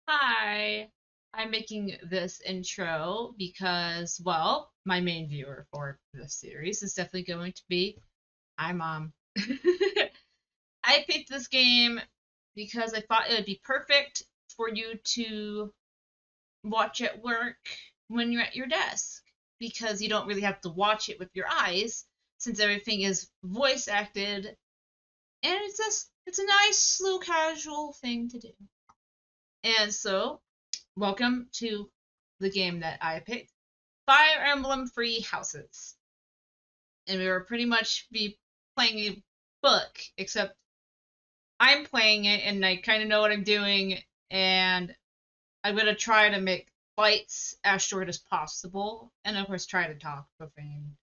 Hi, I'm making this intro because, well, my main viewer for this series is definitely going to be my mom. I picked this game because I thought it would be perfect for you to watch at work when you're at your desk because you don't really have to watch it with your eyes since everything is voice acted and it's a nice slow casual thing to do. And so welcome to the game that I picked, Fire Emblem Free Houses. And we will pretty much be playing a book, except I'm playing it and I kind of know what I'm doing, and I'm going to try to make fights as short as possible, and of course try to talk between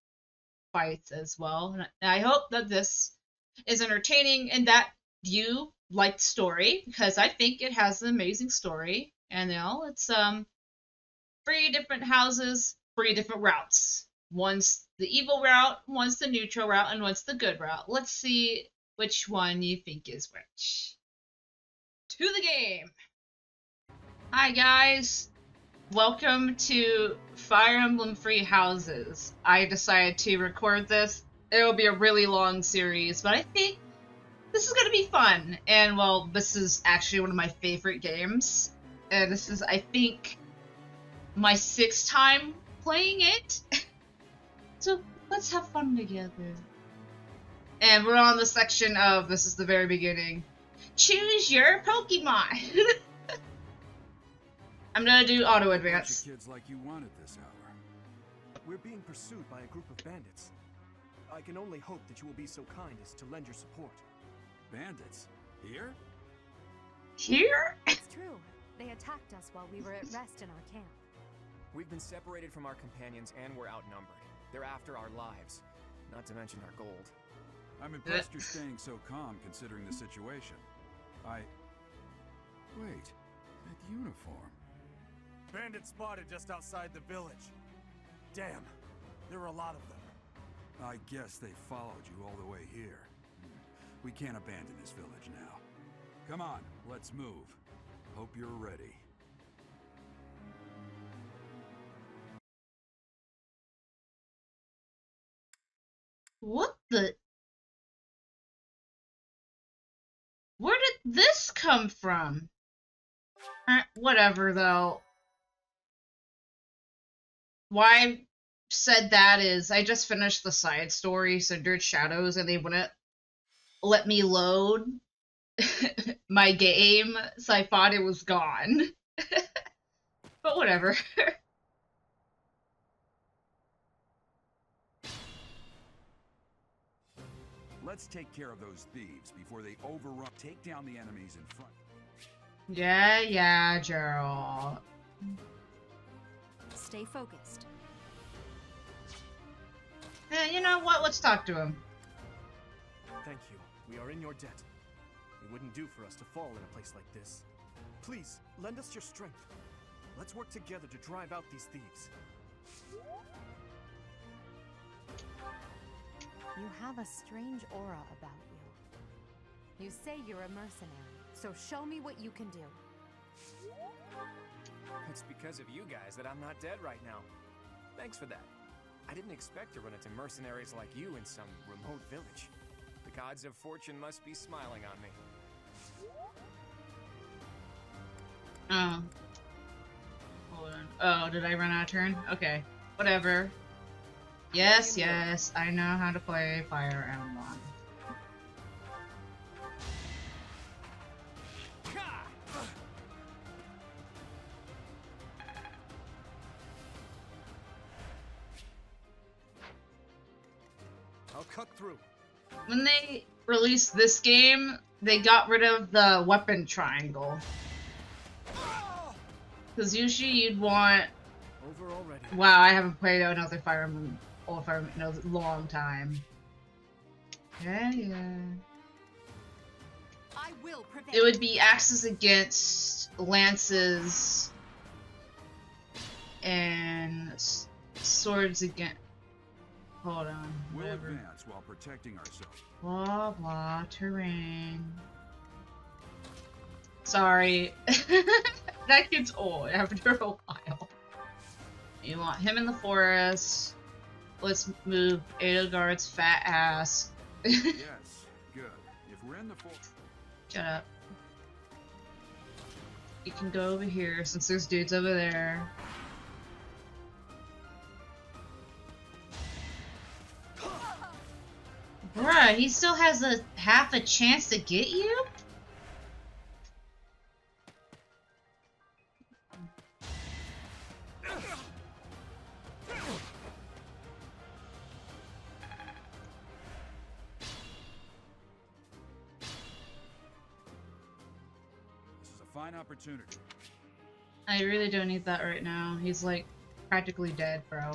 fights as well. And I hope that this is entertaining and that you like the story, because I think it has an amazing story. And it's three different houses, three different routes. One's the evil route, one's the neutral route, and one's the good route. Let's see which one you think is which. To the game! Hi guys! Welcome to Fire Emblem Free Houses. I decided to record this. It'll be a really long series, but I think this is gonna be fun. And well, this is actually one of my favorite games. And this is, I think, my sixth time playing it. So let's have fun together. And we're on the section of, this is the very beginning, choose your Pokemon. I'm gonna do auto advance. Kids like you want at this hour. We're being pursued by a group of bandits. I can only hope that you will be so kind as to lend your support. Bandits? Here? Here? It's true. They attacked us while we were at rest in our camp. We've been separated from our companions and we're outnumbered. They're after our lives, not to mention our gold. I'm impressed you're staying so calm considering the situation. Wait, that uniform. Bandits spotted just outside the village. Damn, there are a lot of them. I guess they followed you all the way here. We can't abandon this village now. Come on, let's move. Hope you're ready. What the? Where did this come from? Whatever, though. Why I said that is I just finished the side story, Cindered Shadows, and they wouldn't let me load my game, so I thought it was gone. But whatever. Let's take care of those thieves before they overrun. Take down the enemies in front. Yeah, Gerald. Stay focused. You know what? Let's talk to him. Thank you. We are in your debt. It wouldn't do for us to fall in a place like this. Please, lend us your strength. Let's work together to drive out these thieves. You have a strange aura about you. You say you're a mercenary, so show me what you can do. It's because of you guys that I'm not dead right now. Thanks for that. I didn't expect to run into mercenaries like you in some remote village. The gods of fortune must be smiling on me. Oh. Hold on. Oh, did I run out of turn? Okay. Whatever. Yes, I know how to play Fire Emblem. I'll cut through. When they released this game, they got rid of the weapon triangle. Because usually you'd want... Over already. Wow, I haven't played another Fire Emblem in a long time. Yeah. I will prevail. It would be axes against lances and swords against... Hold on. We'll Whatever. advance while protecting ourselves. Blah blah terrain. Sorry. That gets old after a while. You want him in the forest. Let's move Edelgard's fat ass. Yes, good. If we're in the Shut up. You can go over here since there's dudes over there. Bruh, he still has a half a chance to get you? This is a fine opportunity. I really don't need that right now. He's like practically dead, bro.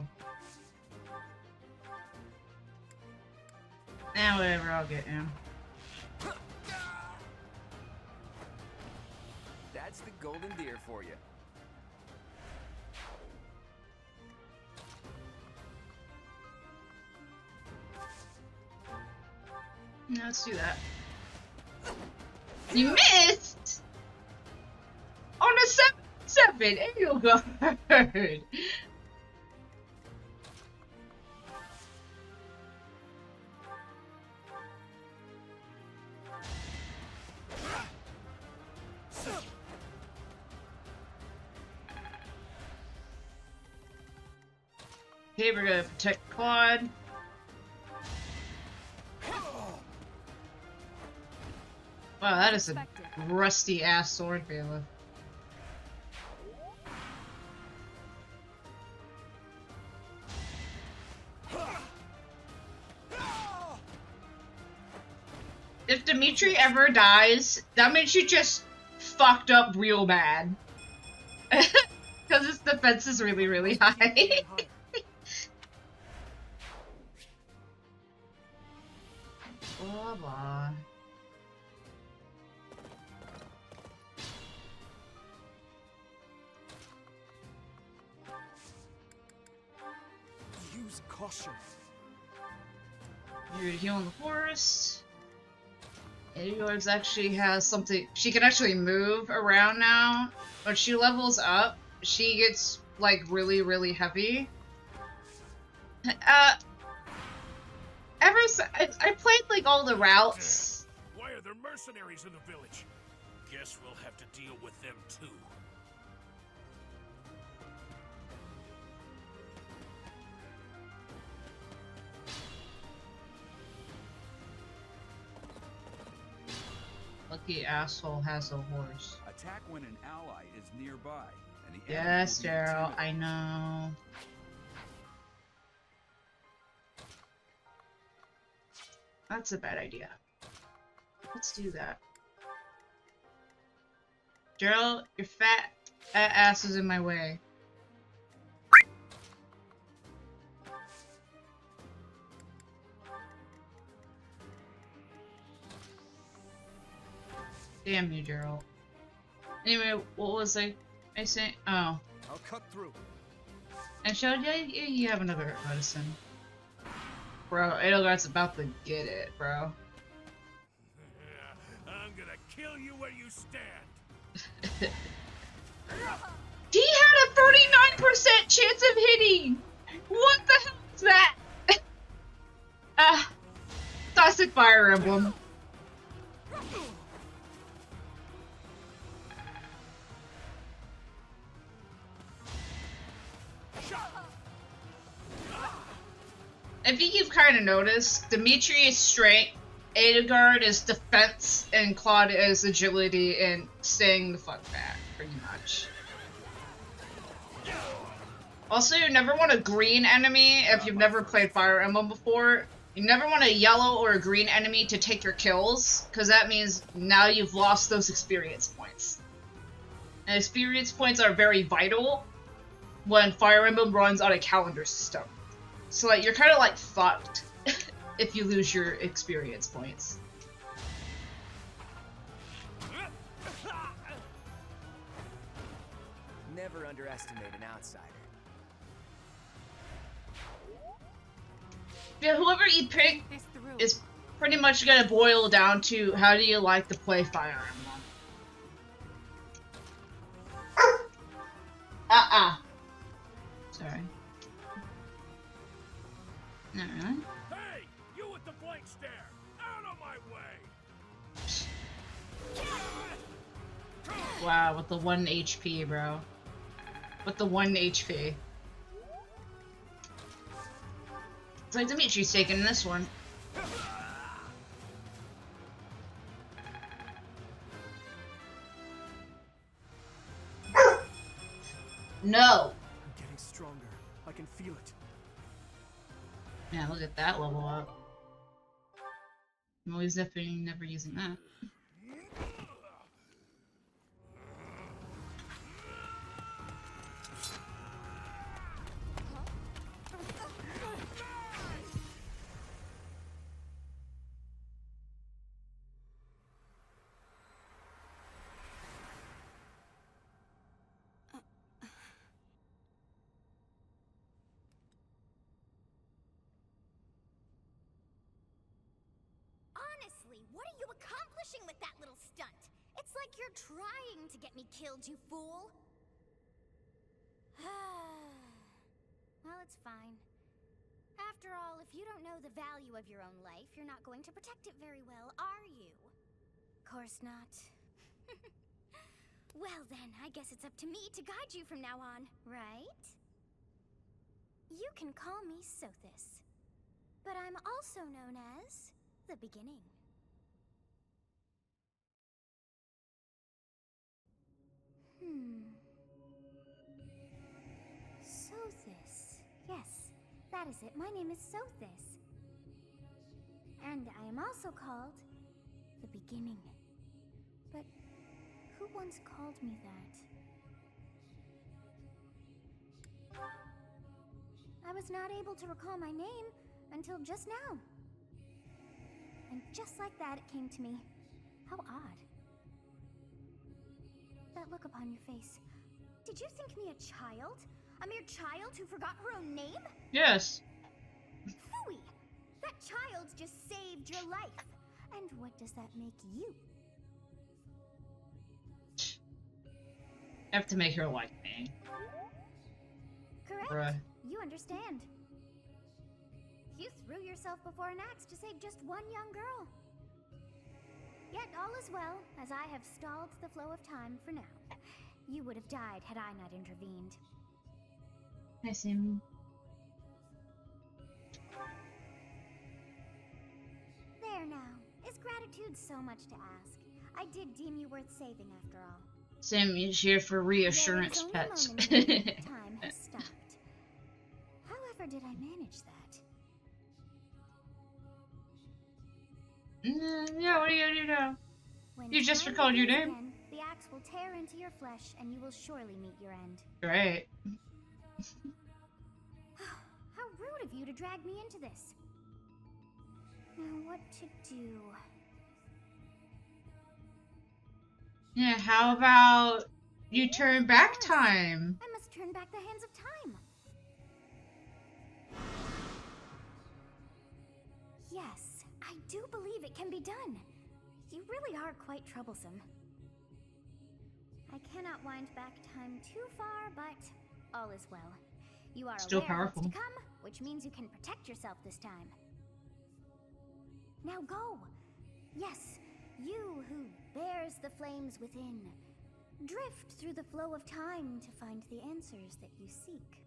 Nah, whatever, I'll get him. That's the golden deer for you. No, let's do that. You missed! On a 7-7, Edelgard! Okay, we're gonna protect Claude. Wow, that is a rusty ass sword, Bailiff. If Dimitri ever dies, that means you just fucked up real bad. Because his defense is really, really high. Blah blah. Use caution. You're healing the forest. Edelgard's actually has something. She can actually move around now. When she levels up, she gets like really, really heavy. I played like all the routes. Why are there mercenaries in the village? Guess we'll have to deal with them too. Lucky asshole has a horse. Attack when an ally is nearby. And the Yes, enemy will be Daryl, I intimidated. know. That's a bad idea. Let's do that. Daryl, your fat ass is in my way. Damn you, Daryl. Anyway, what was I saying? Oh. I'll cut through. And showed you have another medicine. Bro, Edelgard's about to get it, bro. I'm gonna kill you where you stand. He had a 39% chance of hitting! What the hell is that? Classic Fire Emblem. I think you've kind of noticed, Dimitri is strength, Edelgard is defense, and Claude is agility and staying the fuck back, pretty much. Also, you never want a green enemy if you've never played Fire Emblem before. You never want a yellow or a green enemy to take your kills, because that means now you've lost those experience points. And experience points are very vital when Fire Emblem runs on a calendar system. So like, you're kind of like fucked if you lose your experience points. Never underestimate an outsider. Yeah, whoever you pick This through. is pretty much gonna boil down to how do you like to play Fire Emblem. Wow, with the 1 HP, bro. With the 1 HP. It's like Dimitri's taking this one. No! I'm getting stronger. I can feel it. Man, look at that level up. I'm always definitely never using that. Honestly, what are you accomplishing with that little stunt? It's like you're trying to get me killed, you fool! Well, it's fine. After all, if you don't know the value of your own life, you're not going to protect it very well, are you? Course not. Well then, I guess it's up to me to guide you from now on, right? You can call me Sothis, but I'm also known as the Beginning. Sothis. Yes, that is it. My name is Sothis. And I am also called the Beginning. But who once called me that? I was not able to recall my name until just now. And just like that, it came to me. How odd. That look upon your face. Did you think me a child? A mere child who forgot her own name? Yes. Phooey! That child just saved your life. And what does that make you? I have to make her like me. Correct. Bruh. You understand. You threw yourself before an axe to save just one young girl. Yet all is well, as I have stalled the flow of time for now. You would have died had I not intervened. I see him. There now. Is gratitude so much to ask? I did deem you worth saving after all. Sam is here for reassurance Though it pets. is only momentary, time has stopped. However did I manage that? Yeah, what are you gonna do now? When You just time recalled your begins name? again, the axe will tear into your flesh and you will surely meet your end. Great. How rude of you to drag me into this. Now what to do? Yeah, how about you turn back time? I must turn back the hands of time. Yes, I do believe it can be done. You really are quite troublesome. I cannot wind back time too far, but all is well. You are Still aware of powerful. what's to come, which means you can protect yourself this time. Now go! Yes, you who bears the flames within. Drift through the flow of time to find the answers that you seek.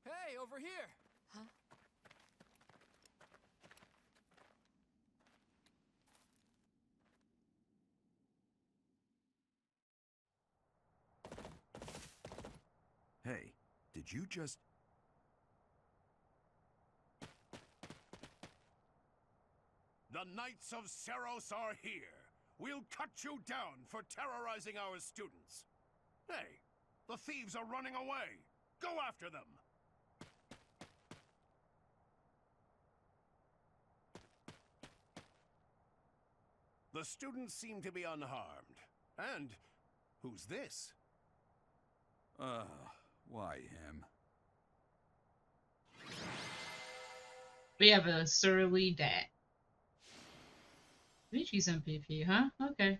Hey, over here! Huh? Hey, did you just... The Knights of Seros are here. We'll cut you down for terrorizing our students. Hey, the thieves are running away. Go after them. The students seem to be unharmed. And who's this? Why him? We have a surly dad. Michi's MVP, huh? Okay.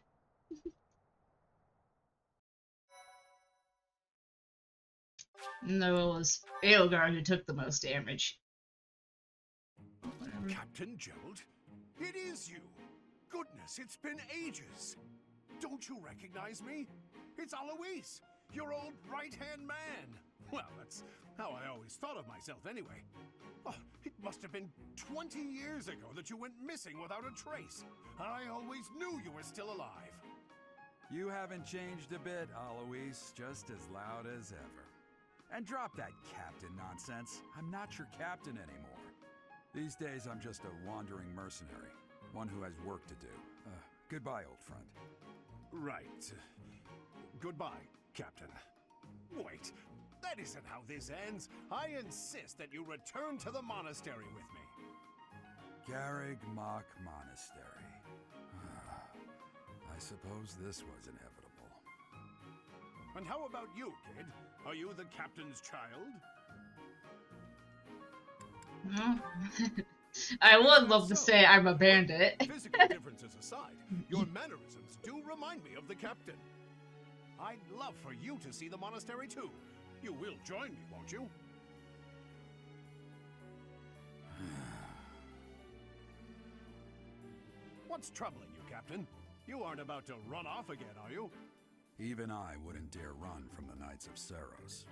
No, it was Edelgard who took the most damage. Whatever. Captain Gerald? It is you! Goodness, it's been ages! Don't you recognize me? It's Alois, your old right-hand man! Well, that's how I always thought of myself anyway. Oh, it must have been 20 years ago that you went missing without a trace. I always knew you were still alive. You haven't changed a bit, Alois. Just as loud as ever. And drop that captain nonsense. I'm not your captain anymore. These days, I'm just a wandering mercenary. One who has work to do. Goodbye, old friend. Right. Goodbye, Captain. Wait, that isn't how this ends. I insist that you return to the monastery with me. Garreg Mach Monastery. I suppose this was inevitable. And how about you, kid? Are you the captain's child? No. I would love to say I'm a bandit. Physical differences aside, your mannerisms do remind me of the captain. I'd love for you to see the monastery too. You will join me, won't you? What's troubling you, Captain? You aren't about to run off again, are you? Even I wouldn't dare run from the Knights of Seiros.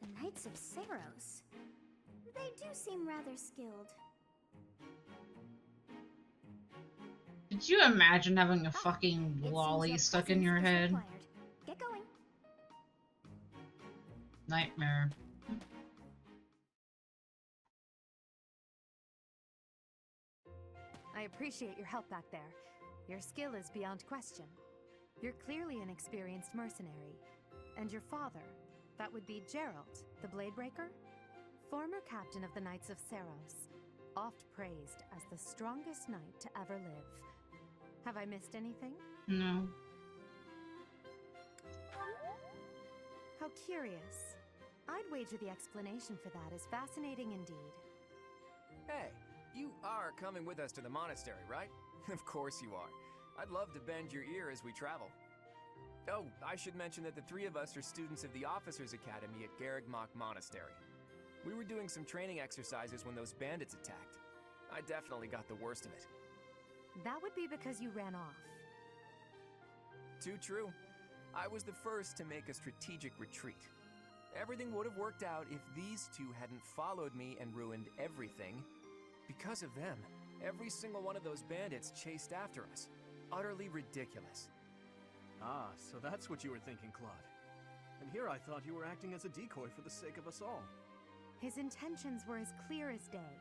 The Knights of Seiros. They do seem rather skilled. Did you imagine having a fucking It seems lolly your stuck in presence your is head? required. Get going. Nightmare. I appreciate your help back there. Your skill is beyond question. You're clearly an experienced mercenary. And your father, that would be Gerald, the Bladebreaker? Former captain of the Knights of Seiros, oft praised as the strongest knight to ever live. Have I missed anything? No. How curious. I'd wager the explanation for that is fascinating indeed. Hey, you are coming with us to the monastery, right? Of course you are. I'd love to bend your ear as we travel. Oh, I should mention that the three of us are students of the Officers' Academy at Garreg Mach Monastery. We were doing some training exercises when those bandits attacked. I definitely got the worst of it. That would be because you ran off. Too true. I was the first to make a strategic retreat. Everything would have worked out if these two hadn't followed me and ruined everything. Because of them, every single one of those bandits chased after us. Utterly ridiculous. Ah, so that's what you were thinking, Claude. And here I thought you were acting as a decoy for the sake of us all. His intentions were as clear as day.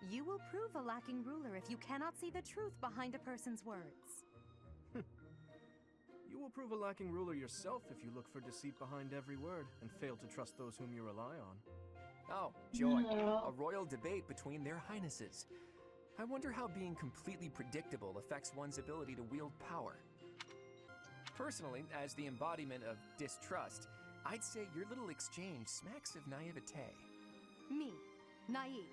You will prove a lacking ruler if you cannot see the truth behind a person's words. You will prove a lacking ruler yourself if you look for deceit behind every word and fail to trust those whom you rely on. Oh, joy. No. A royal debate between their highnesses. I wonder how being completely predictable affects one's ability to wield power. Personally, as the embodiment of distrust, I'd say your little exchange smacks of naivete. Me, naive.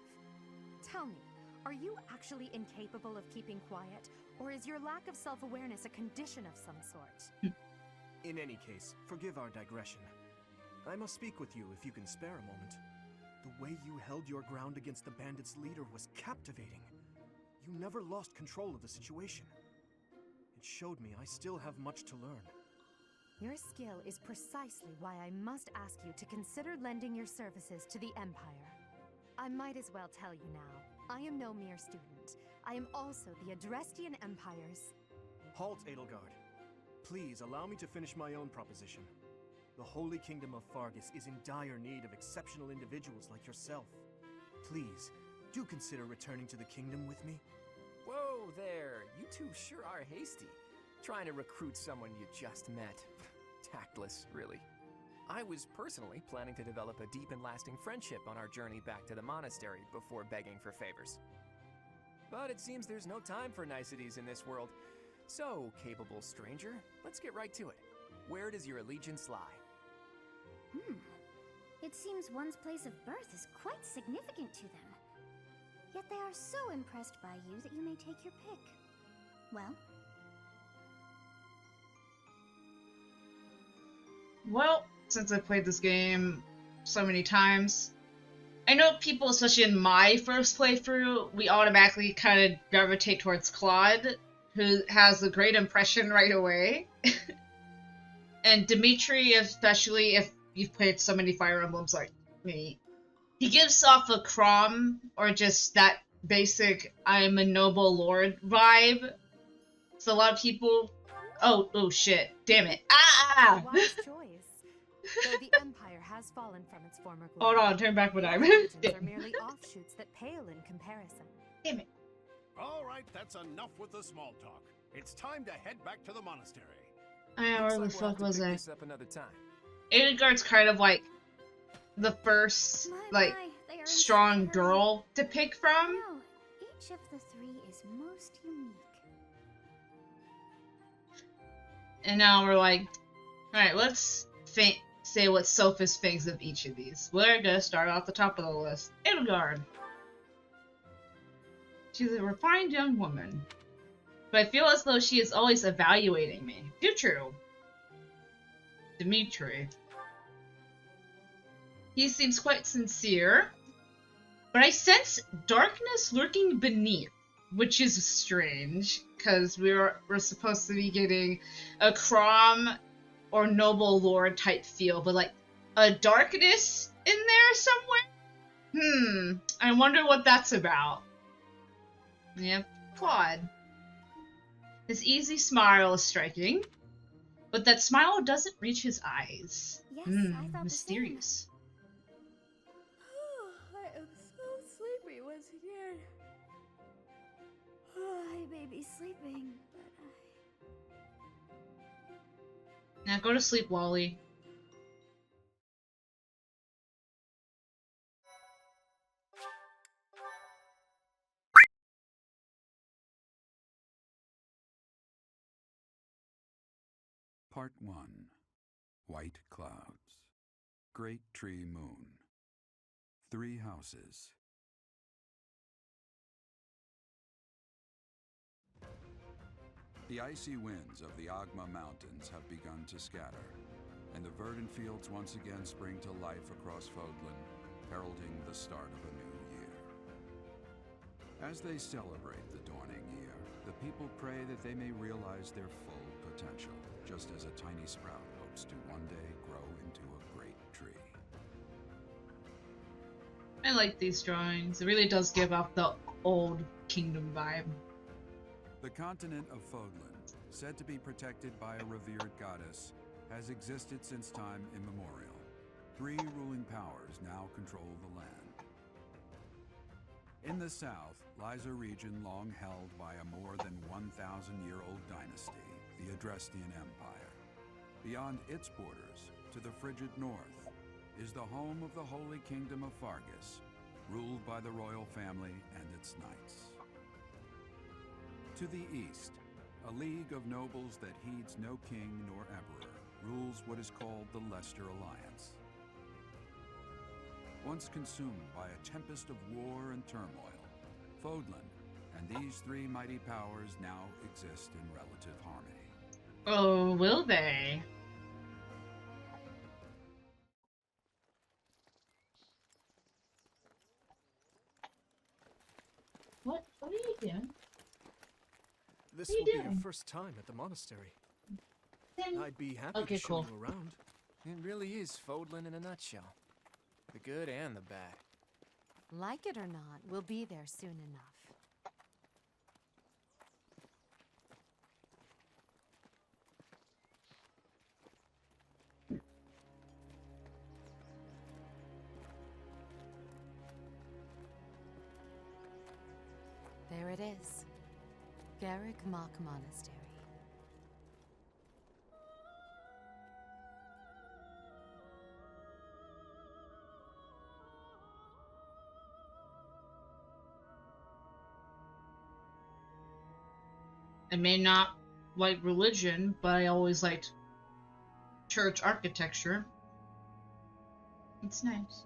Tell me, are you actually incapable of keeping quiet, or is your lack of self-awareness a condition of some sort? In any case, forgive our digression. I must speak with you if you can spare a moment. The way you held your ground against the bandits' leader was captivating. You never lost control of the situation. It showed me I still have much to learn. Your skill is precisely why I must ask you to consider lending your services to the Empire. I might as well tell you now, I am no mere student. I am also the Adrestian Empire's... Halt, Edelgard. Please allow me to finish my own proposition. The Holy Kingdom of Fargus is in dire need of exceptional individuals like yourself. Please, do consider returning to the kingdom with me. Whoa there, you two sure are hasty. Trying to recruit someone you just met. Tactless, really. I was personally planning to develop a deep and lasting friendship on our journey back to the monastery before begging for favors. But it seems there's no time for niceties in this world. So, capable stranger, let's get right to it. Where does your allegiance lie? It seems one's place of birth is quite significant to them. Yet they are so impressed by you that you may take your pick. Well? Well, since I played this game so many times, I know people, especially in my first playthrough, we automatically kind of gravitate towards Claude, who has a great impression right away. And Dimitri, especially if you've played so many Fire Emblems like me, he gives off a Crom, or just that basic I'm a noble lord vibe. So a lot of people... Oh shit. Damn it. Ah! Wise choice. Though the Empire has fallen from its former Hold glory, on, turn back my the time. other regions are merely offshoots that pale in comparison. Damn it. All right, that's enough with the small talk. It's time to head back to the monastery. Where the Looks like we'll fuck have to was pick I? this up another time. Edelgard's kind of like the first, like, They are in strong such a hurry. girl to pick from. No, each of the three is most unique. And now we're like, alright, let's say what Sophus thinks of each of these. We're gonna start off the top of the list. Edelgard. She's a refined young woman, but I feel as though she is always evaluating me. Too true. Dimitri. He seems quite sincere, but I sense darkness lurking beneath, which is strange, because we're supposed to be getting a Crom or noble lord type feel, but like a darkness in there somewhere? I wonder what that's about. Yep, Claude. His easy smile is striking, but that smile doesn't reach his eyes. Yes, I thought Mysterious. I am so sleepy once again. I may be sleeping, but Now go to sleep, Lolly. Part 1. White Clouds. Great Tree Moon. 3 houses. The icy winds of the Agma Mountains have begun to scatter, and the verdant fields once again spring to life across Fodlan, heralding the start of a new year. As they celebrate the dawning year, the people pray that they may realize their full potential, just as a tiny sprout hopes to one day grow into a great tree. I like these drawings. It really does give off the old kingdom vibe. The continent of Fodlan, said to be protected by a revered goddess, has existed since time immemorial. 3 ruling powers now control the land. In the south lies a region long held by a more than 1,000-year-old dynasty, the Adrestian Empire. Beyond its borders, to the frigid north, is the home of the Holy Kingdom of Fargus, ruled by the royal family and its knights. To the east, a league of nobles that heeds no king nor emperor rules what is called the Leicester Alliance. Once consumed by a tempest of war and turmoil, Fodlan and these 3 mighty powers now exist in relative harmony. Oh, will they? What are you doing? This What are you will be doing? your first time at the monastery. I'd be happy Okay, to show cool. you around. It really is Fodlan in a nutshell. The good and the bad. Like it or not, we'll be there soon enough. There it is. Garrick Mock Monastery. I may not like religion, but I always liked church architecture. It's nice.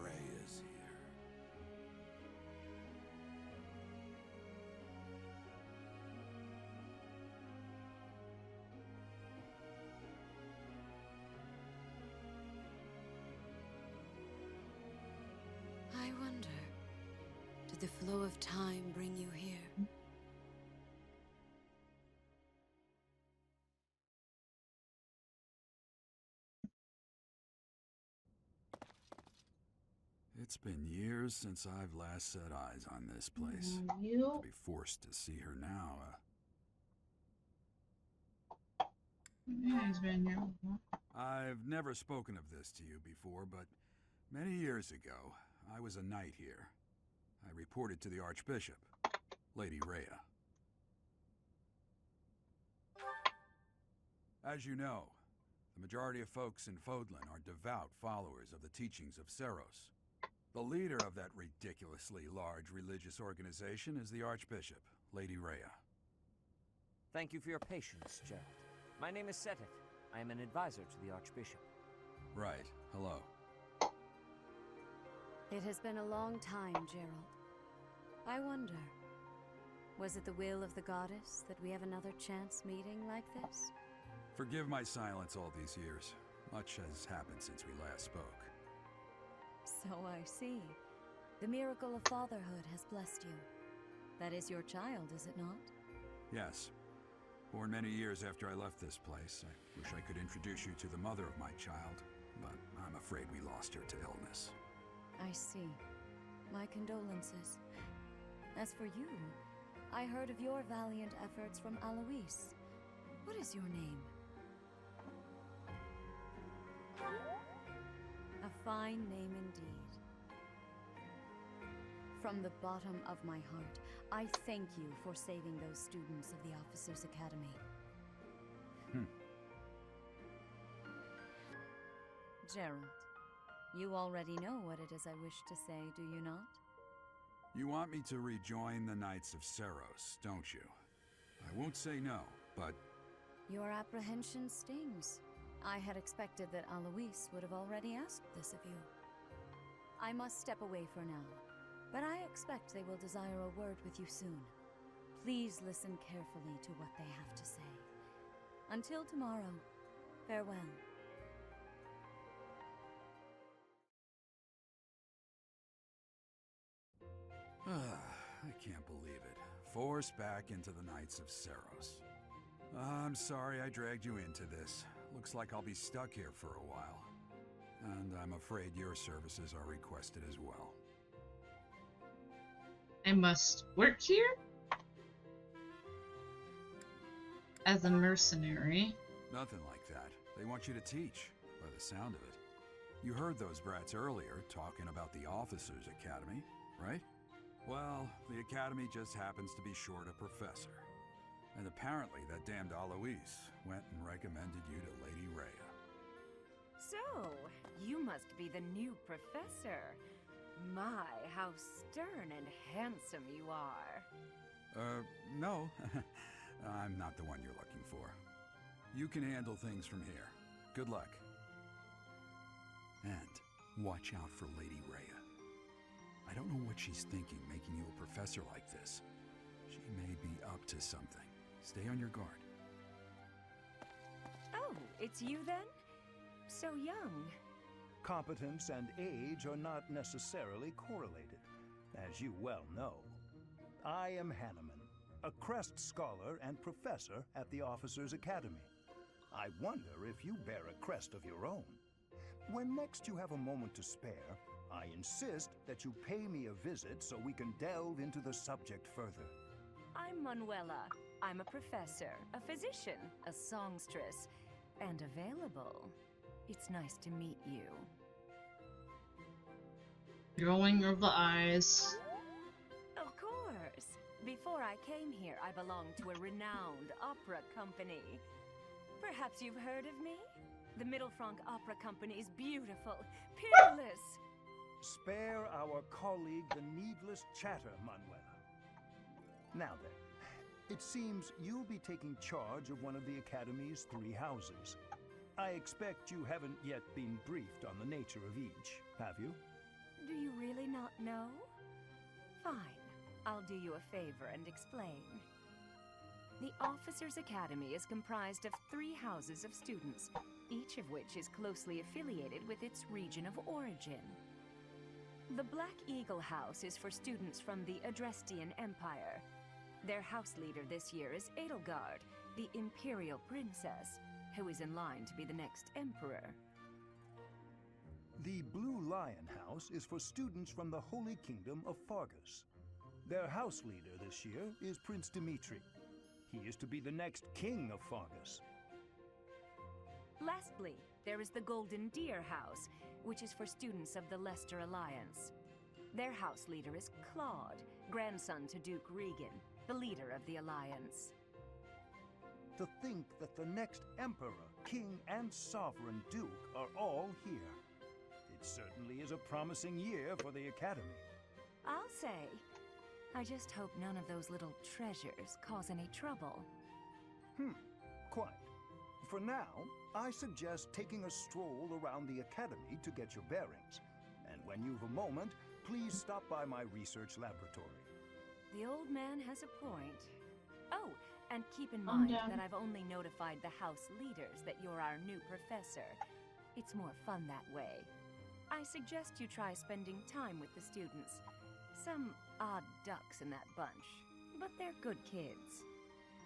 Ray is here. I wonder, did the flow of time bring you here? It's been years since I've last set eyes on this place. You? To be forced to see her now, Yeah, he's been here before. I've never spoken of this to you before, but many years ago, I was a knight here. I reported to the Archbishop, Lady Rhea. As you know, the majority of folks in Fodlan are devout followers of the teachings of Seros. The leader of that ridiculously large religious organization is the Archbishop, Lady Rhea. Thank you for your patience, Gerald. My name is FETH. I am an advisor to the Archbishop. Right, hello. It has been a long time, Gerald. I wonder, was it the will of the goddess that we have another chance meeting like this? Forgive my silence all these years. Much has happened since we last spoke. So I see. The miracle of fatherhood has blessed you. That is your child, is it not? Yes. Born many years after I left this place, I wish I could introduce you to the mother of my child, but I'm afraid we lost her to illness. I see. My condolences. As for you, I heard of your valiant efforts from Alois. What is your name? A fine name indeed. From the bottom of my heart, I thank you for saving those students of the Officers' Academy. Gerald, you already know what it is I wish to say, do you not? You want me to rejoin the Knights of Seros, don't you? I won't say no, but... Your apprehension stings. I had expected that Alois would have already asked this of you. I must step away for now, but I expect they will desire a word with you soon. Please listen carefully to what they have to say. Until tomorrow, farewell. I can't believe it. Forced back into the Knights of Seros. I'm sorry I dragged you into this. Looks like I'll be stuck here for a while. And I'm afraid your services are requested as well. I must work here? As a mercenary. Nothing like that. They want you to teach, by the sound of it. You heard those brats earlier talking about the Officers' Academy, right? Well, the Academy just happens to be short a professor. And apparently that damned Alois went and recommended you to Lady Rhea. So, you must be the new professor. My, how stern and handsome you are. No. I'm not the one you're looking for. You can handle things from here. Good luck. And watch out for Lady Rhea. I don't know what she's thinking making you a professor like this. She may be up to something. Stay on your guard. Oh, it's you then? So young. Competence and age are not necessarily correlated, as you well know. I am Hanneman, a Crest Scholar and Professor at the Officers' Academy. I wonder if you bear a crest of your own. When next you have a moment to spare, I insist that you pay me a visit so we can delve into the subject further. I'm Manuela. I'm a professor, a physician, a songstress, and available. It's nice to meet you. Rolling of the eyes. Of course. Before Before I came here, I belonged to a renowned opera company. Perhaps you've heard of me? The Middlefranc Opera Company is beautiful, peerless. Spare our colleague the needless chatter, Manuela. Now then, it seems you'll be taking charge of one of the Academy's 3 houses. I expect you haven't yet been briefed on the nature of each, have you? Do you really not know? Fine. I'll do you a favor and explain. The Officers' Academy is comprised of 3 houses of students, each of which is closely affiliated with its region of origin. The Black Eagle House is for students from the Adrestian Empire. Their house leader this year is Edelgard, the Imperial Princess, who is in line to be the next Emperor. The Blue Lion House is for students from the Holy Kingdom of Fargus. Their house leader this year is Prince Dimitri. He is to be the next king of Fargus. Lastly, there is the Golden Deer House, which is for students of the Leicester Alliance. Their house leader is Claude, grandson to Duke Regan, the leader of the Alliance. To think that the next Emperor, King, and Sovereign Duke are all here. It certainly is a promising year for the Academy. I'll say. I just hope none of those little treasures cause any trouble. Quite. For now, I suggest taking a stroll around the Academy to get your bearings. And when you've a moment, please stop by my research laboratory. The old man has a point. Oh, and keep in Calm mind down. that I've only notified the house leaders that you're our new professor. It's more fun that way. I suggest you try spending time with the students. Some odd ducks in that bunch, but they're good kids.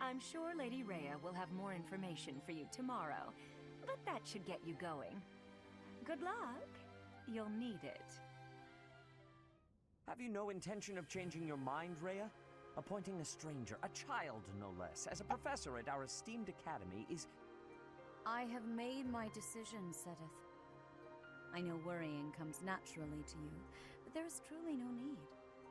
I'm sure Lady Rhea will have more information for you tomorrow, but that should get you going. Good luck. You'll need it. Have you no intention of changing your mind, Rhea? Appointing a stranger, a child no less, as a professor at our esteemed academy is... I have made my decision, Seteth. I know worrying comes naturally to you, but there is truly no need.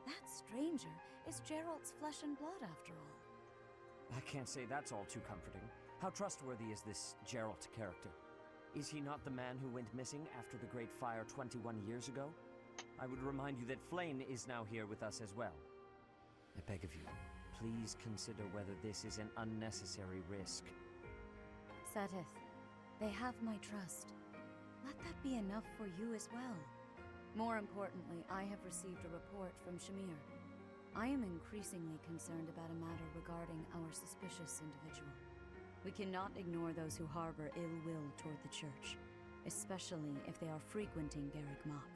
That stranger is Gerald's flesh and blood, after all. I can't say that's all too comforting. How trustworthy is this Gerald character? Is he not the man who went missing after the Great Fire 21 years ago? I would remind you that Flayn is now here with us as well. I beg of you, please consider whether this is an unnecessary risk. Seteth, they have my trust. Let that be enough for you as well. More importantly, I have received a report from Shamir. I am increasingly concerned about a matter regarding our suspicious individual. We cannot ignore those who harbor ill will toward the Church, especially if they are frequenting Garrick Mach.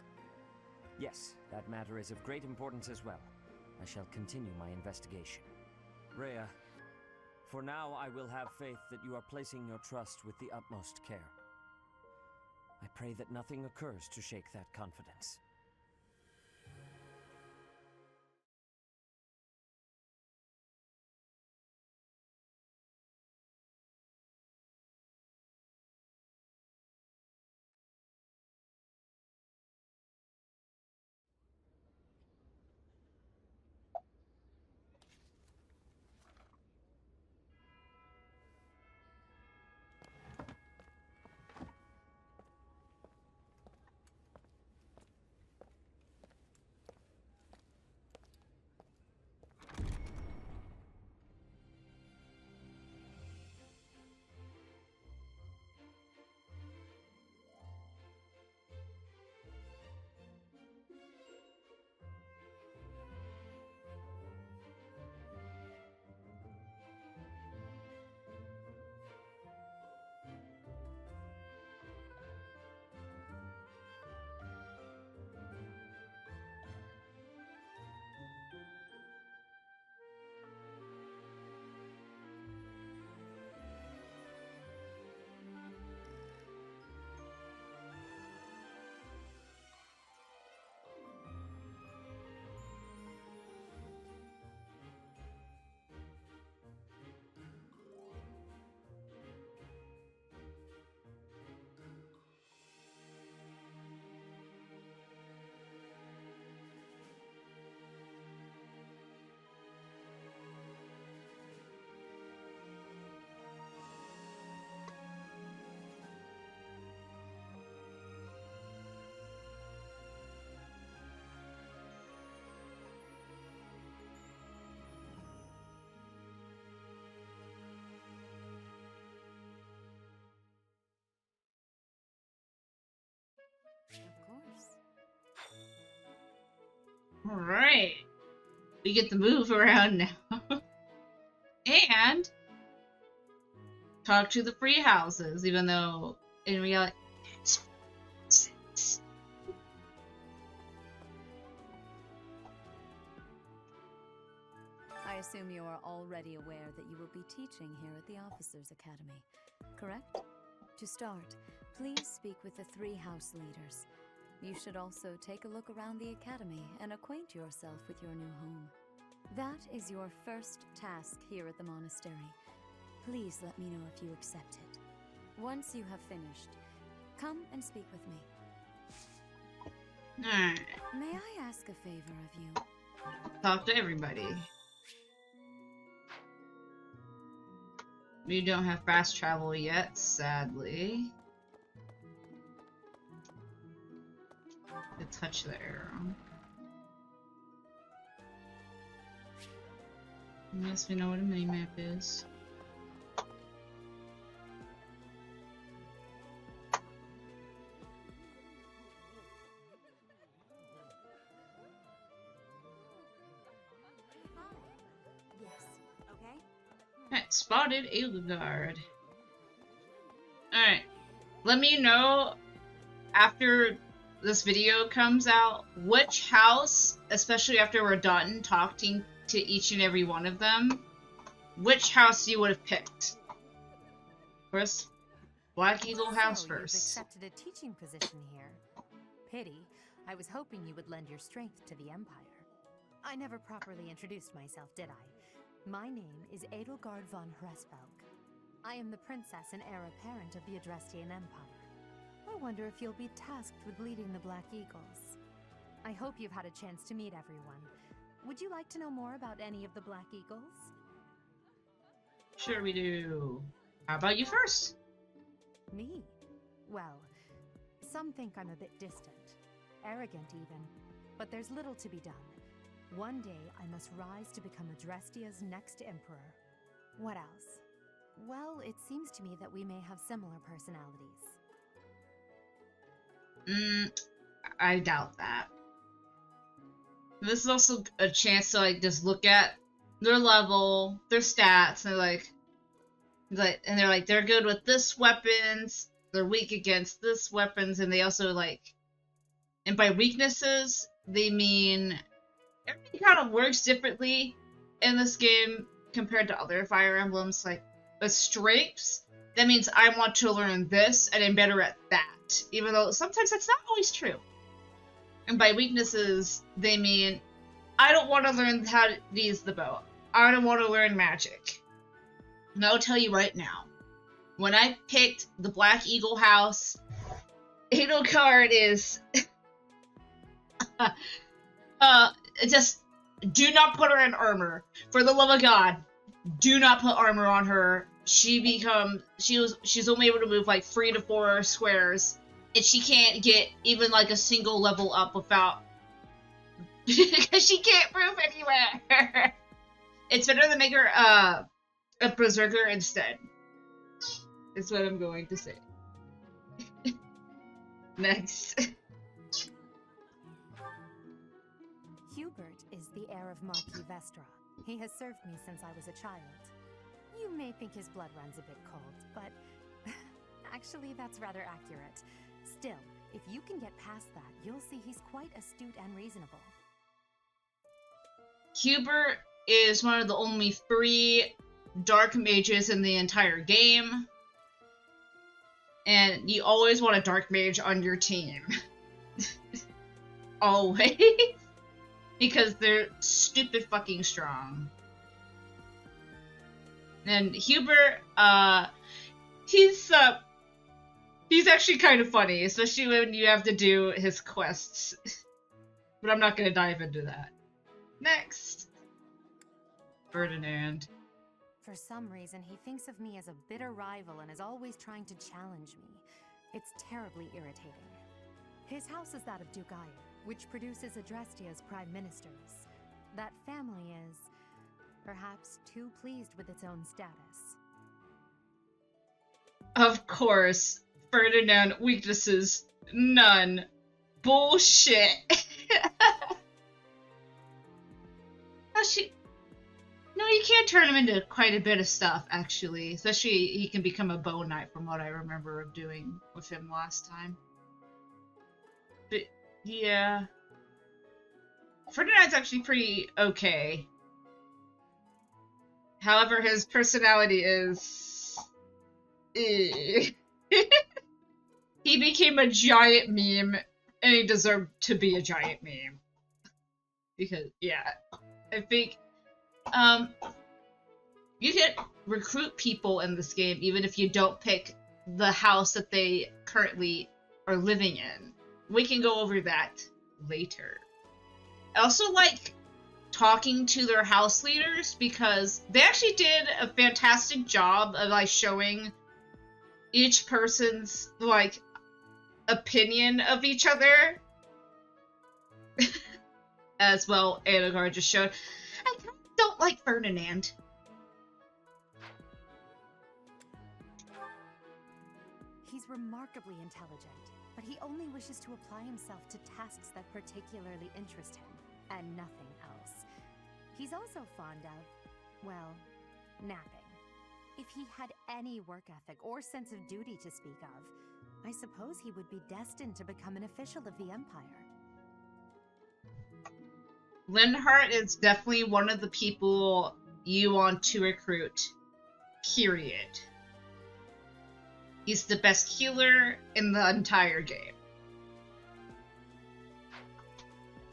Yes, that matter is of great importance as well. I shall continue my investigation. Rhea, for now I will have faith that you are placing your trust with the utmost care. I pray that nothing occurs to shake that confidence. Alright. We get to move around now. And talk to the free houses, even though in reality... I assume you are already aware that you will be teaching here at the Officers' Academy, correct? To start, please speak with the 3 house leaders. You should also take a look around the academy and acquaint yourself with your new home. That is your first task here at the monastery. Please let me know if you accept it. Once you have finished, come and speak with me. Alright. May I ask a favor of you? Talk to everybody. We don't have fast travel yet, sadly. To touch the arrow. Yes, we know what a mini-map is. Alright, spotted Edelgard. Alright. Let me know after this video comes out which house, especially after we're done talking to each and every one of them, which house you would have picked. First, Black Eagle House So first. You've accepted a teaching position here. Pity. I was hoping you would lend your strength to the Empire. I never properly introduced myself, did I? My name is Edelgard von Hresvelg. I am the princess and heir apparent of the Adrestian Empire. I wonder if you'll be tasked with leading the Black Eagles. I hope you've had a chance to meet everyone. Would you like to know more about any of the Black Eagles? Sure we do. How about you first? Me? Well, some think I'm a bit distant. Arrogant even. But there's little to be done. One day, I must rise to become Adrestia's next emperor. What else? Well, it seems to me that we may have similar personalities. I doubt that. This is also a chance to like just look at their level, their stats, and they're like they're good with this weapons, they're weak against this weapons, and they also like, and by weaknesses they mean everything kind of works differently in this game compared to other Fire Emblems. Like with strengths, that means I want to learn this and I'm better at that, even though sometimes that's not always true. And by weaknesses, they mean I don't want to learn how to use the bow. I don't want to learn magic. And I'll tell you right now, when I picked the Black Eagle House, Edelgard is just do not put her in armor. For the love of God, do not put armor on her. She's only able to move like 3 to 4 squares, and she can't get even like a single level up without because she can't move anywhere. It's better to make her a berserker instead. Is what I'm going to say. Next. Hubert is the heir of Marquis Vestra. He has served me since I was a child. You may think his blood runs a bit cold, but actually that's rather accurate. Still, if you can get past that, you'll see he's quite astute and reasonable. Hubert is one of the only 3 dark mages in the entire game. And you always want a dark mage on your team. Always. Because they're stupid fucking strong. And Hubert, he's actually kind of funny, especially when you have to do his quests. But I'm not gonna dive into that. Next. Ferdinand. For some reason, he thinks of me as a bitter rival and is always trying to challenge me. It's terribly irritating. His house is that of Duke Ire, which produces Adrestia's prime ministers. That family is perhaps too pleased with its own status. Of course, Ferdinand weaknesses, none. Bullshit. No, you can turn him into quite a bit of stuff, actually. Especially he can become a bow knight from what I remember of doing with him last time. But, yeah. Ferdinand's actually pretty okay. However, his personality is... he became a giant meme, and he deserved to be a giant meme. Because, yeah, I think, you can recruit people in this game even if you don't pick the house that they currently are living in. We can go over that later. I also like talking to their house leaders because they actually did a fantastic job of like showing each person's like opinion of each other. As well, Anagar just showed. I kind of don't like Ferdinand. He's remarkably intelligent, but he only wishes to apply himself to tasks that particularly interest him, and nothing else. He's also fond of, well, napping. If he had any work ethic or sense of duty to speak of, I suppose he would be destined to become an official of the Empire. Linhardt is definitely one of the people you want to recruit, period. He's the best healer in the entire game.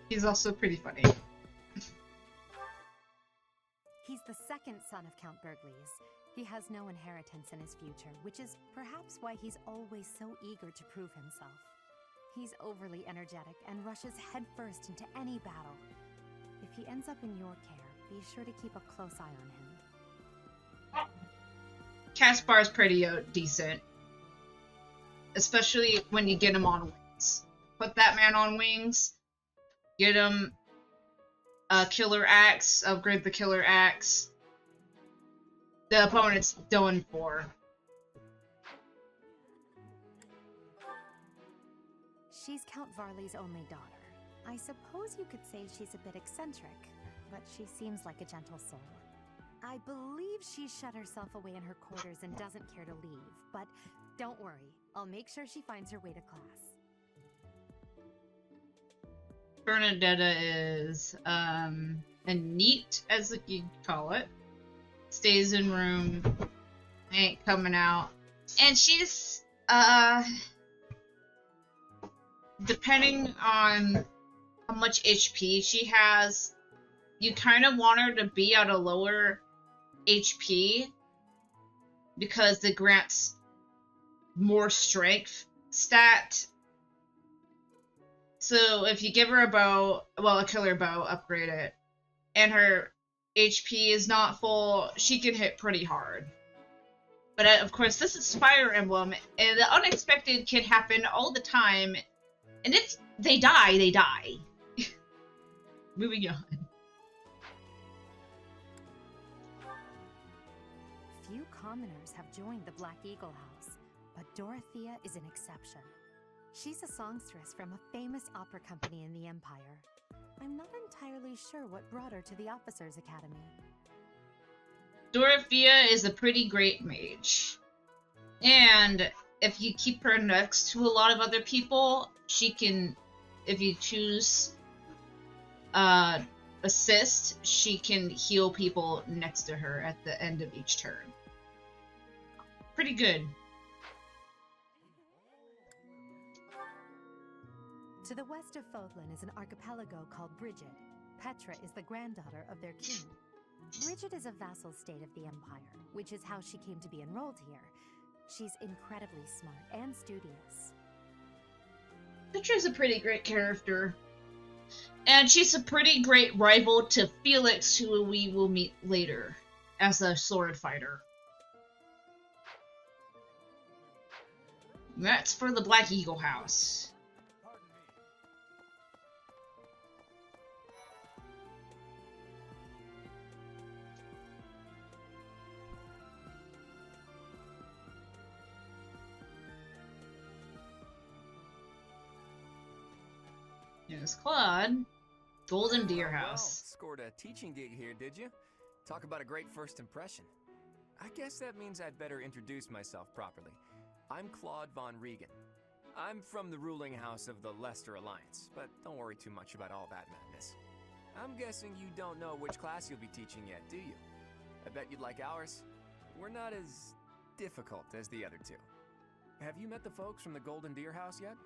He's also pretty funny. He's the second son of Count Bergliez. He has no inheritance in his future, which is perhaps why he's always so eager to prove himself. He's overly energetic and rushes headfirst into any battle. If he ends up in your care, be sure to keep a close eye on him. Caspar's pretty decent. Especially when you get him on wings. Put that man on wings. Get him a killer axe. Upgrade the killer axe. The opponent's done for. She's Count Varley's only daughter. I suppose you could say she's a bit eccentric, but she seems like a gentle soul. I believe she shut herself away in her quarters and doesn't care to leave, but don't worry, I'll make sure she finds her way to class. Bernadetta is, a neat, as you call it. Stays in room, ain't coming out. And she's, depending on how much HP she has, you kind of want her to be at a lower HP because it grants more strength stat. So if you give her a bow, well, a killer bow, upgrade it, and her HP is not full, she can hit pretty hard. But of course, this is Fire Emblem, and the unexpected can happen all the time. And if they die, they die. Moving on. Few commoners have joined the Black Eagle House, but Dorothea is an exception. She's a songstress from a famous opera company in the Empire. I'm not entirely sure what brought her to the Officers' Academy. Dorothea is a pretty great mage. And if you keep her next to a lot of other people, she can, if you choose assist, she can heal people next to her at the end of each turn. Pretty good. To the west of Fodlan is an archipelago called Brigid. Petra is the granddaughter of their king. Brigid is a vassal state of the Empire, which is how she came to be enrolled here. She's incredibly smart and studious. Petra's a pretty great character. And she's a pretty great rival to Felix, who we will meet later as a sword fighter. That's for the Black Eagle House. Here's Claude. Golden Deer House. Well, scored a teaching gig here, did you? Talk about a great first impression. I guess that means I'd better introduce myself properly. I'm Claude Von Regan. I'm from the ruling house of the Leicester Alliance, but don't worry too much about all that madness. I'm guessing you don't know which class you'll be teaching yet, do you? I bet you'd like ours. We're not as difficult as the other two. Have you met the folks from the Golden Deer House yet?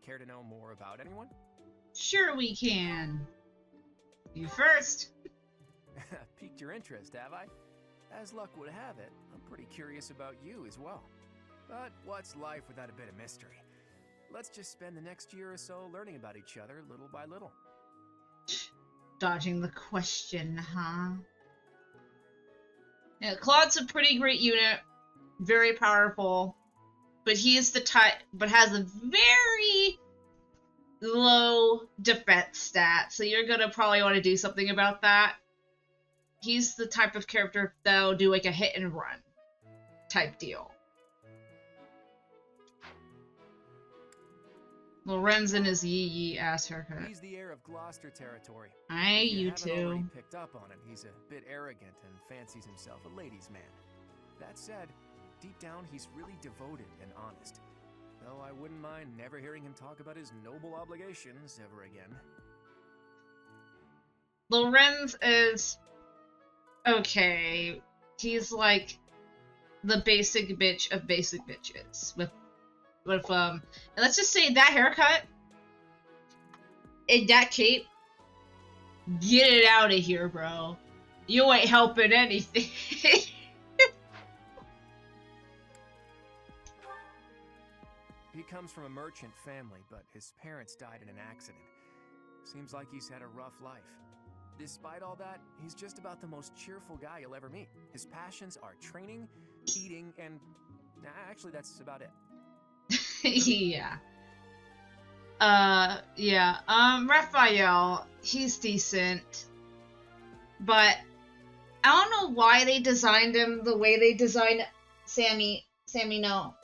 Care to know more about anyone? Sure we can. You first. Piqued your interest, have I? As luck would have it, I'm pretty curious about you as well. But what's life without a bit of mystery? Let's just spend the next year or so learning about each other little by little. Dodging the question, huh? Yeah, Claude's a pretty great unit. Very powerful. But he is the type, but has a very low defense stat. So you're gonna probably want to do something about that. He's the type of character that'll do like a hit and run type deal. Lorenzen is yee ass haircut. He's the heir of Gloucester territory. Aye, If you you haven't too. already picked up on it, he's a bit arrogant and fancies himself a ladies' man. That said, deep down he's really devoted and honest. Though I wouldn't mind never hearing him talk about his noble obligations ever again. Lorenz is okay. He's like the basic bitch of basic bitches with and let's just say that haircut and that cape, get it out of here, bro. You ain't helping anything. He comes from a merchant family, but his parents died in an accident. Seems like he's had a rough life. Despite all that, he's just about the most cheerful guy you'll ever meet. His passions are training, eating, and actually that's about it. Yeah. Raphael, he's decent. But I don't know why they designed him the way they designed Sammy no.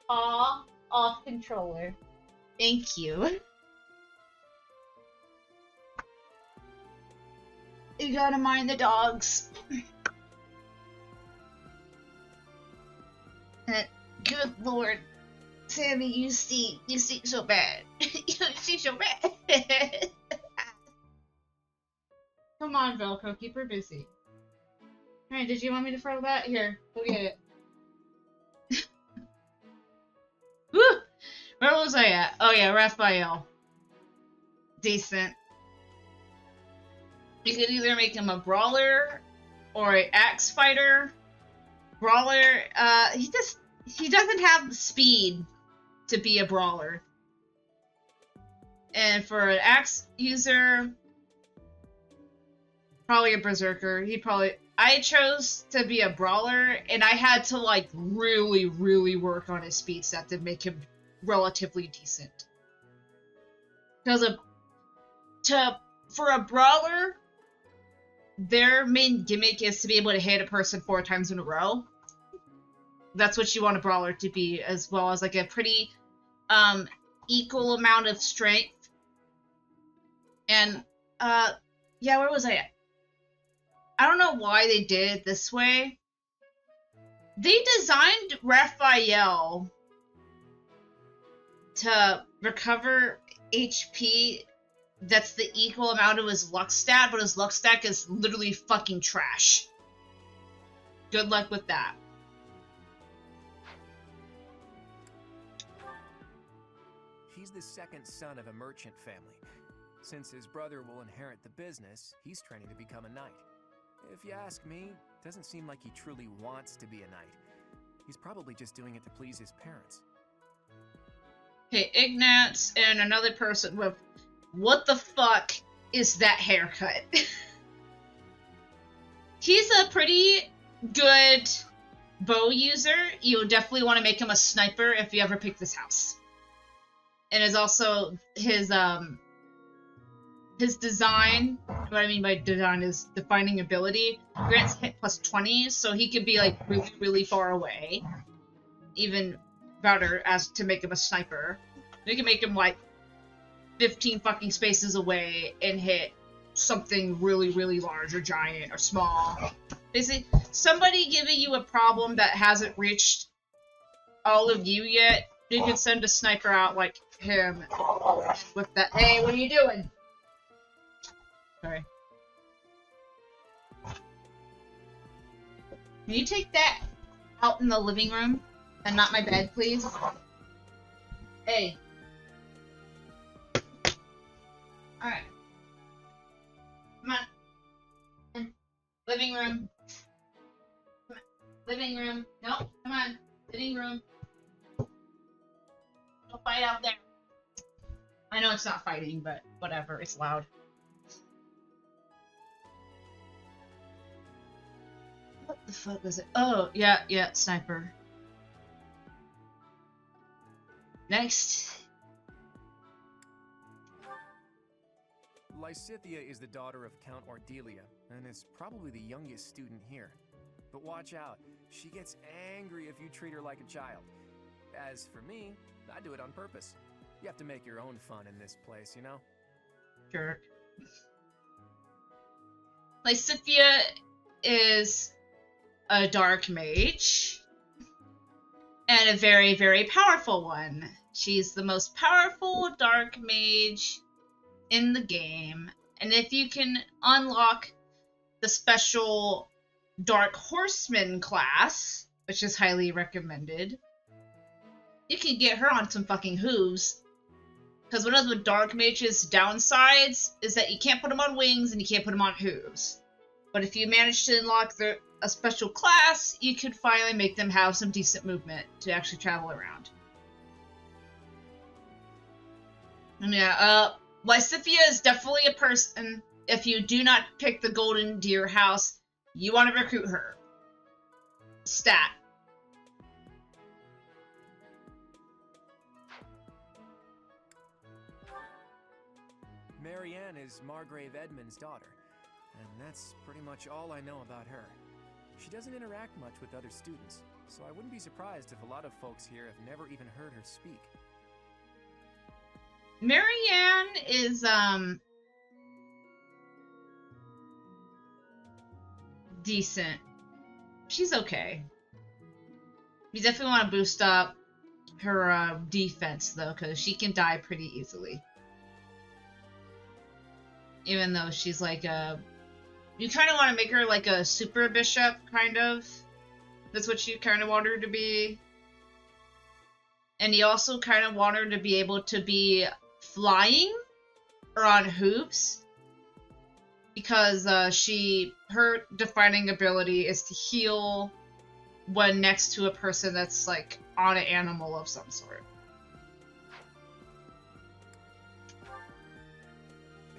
Aw, off controller. Thank you. You gotta mind the dogs. Good lord, Sammy, you see so bad. You see so bad. Come on, Velcro, keep her busy. Alright, did you want me to throw that? Here, go get it. Woo! Where was I at? Oh yeah, Raphael. Decent. You could either make him a brawler or an axe fighter. Brawler, he doesn't have the speed to be a brawler. And for an axe user, probably a berserker. I chose to be a brawler, and I had to like really, really work on his speed set to make him relatively decent. Because for a brawler, their main gimmick is to be able to hit a person 4 times in a row. That's what you want a brawler to be, as well as like a pretty equal amount of strength. And yeah, where was I at? I don't know why they did it this way. They designed Raphael to recover HP that's the equal amount of his luck stat, but his luck stat is literally fucking trash. Good luck with that. He's the second son of a merchant family. Since his brother will inherit the business, he's training to become a knight. If you ask me, it doesn't seem like he truly wants to be a knight. He's probably just doing it to please his parents. Okay, Ignatz and another person with... What the fuck is that haircut? He's a pretty good bow user. You definitely want to make him a sniper if you ever pick this house. And is also his design, what I mean by design is defining ability, grants hit plus 20, so he could be like really, really far away. Even better as to make him a sniper. We can make him like 15 fucking spaces away and hit something really, really large or giant or small. Basically, somebody giving you a problem that hasn't reached all of you yet, you can send a sniper out like him with that. Hey, what are you doing? Sorry. Can you take that out in the living room and not my bed, please? Hey. Alright. Come on. Living room. Come on. Living room. No, come on. Living room. Don't fight out there. I know it's not fighting, but whatever. It's loud. What the fuck was it? Oh, yeah, sniper. Next. Lysithea is the daughter of Count Ordelia, and is probably the youngest student here. But watch out, she gets angry if you treat her like a child. As for me, I do it on purpose. You have to make your own fun in this place, you know? Jerk. Lysithea is a dark mage. And a very, very powerful one. She's the most powerful dark mage in the game. And if you can unlock the special Dark Horseman class, which is highly recommended, you can get her on some fucking hooves. Because one of the dark mage's downsides is that you can't put them on wings and you can't put them on hooves. But if you manage to unlock a special class, you could finally make them have some decent movement to actually travel around. And yeah, Lysithea is definitely a person, if you do not pick the Golden Deer House, you want to recruit her. Stat. Marianne is Margrave Edmund's daughter, and that's pretty much all I know about her. She doesn't interact much with other students, so I wouldn't be surprised if a lot of folks here have never even heard her speak. Marianne is, decent. She's okay. You definitely want to boost up her, defense, though, because she can die pretty easily. Even though she's like a... You kind of want to make her like a super bishop, kind of. That's what you kind of want her to be. And you also kind of want her to be able to be flying or on hoops. Because her defining ability is to heal when next to a person that's like on an animal of some sort.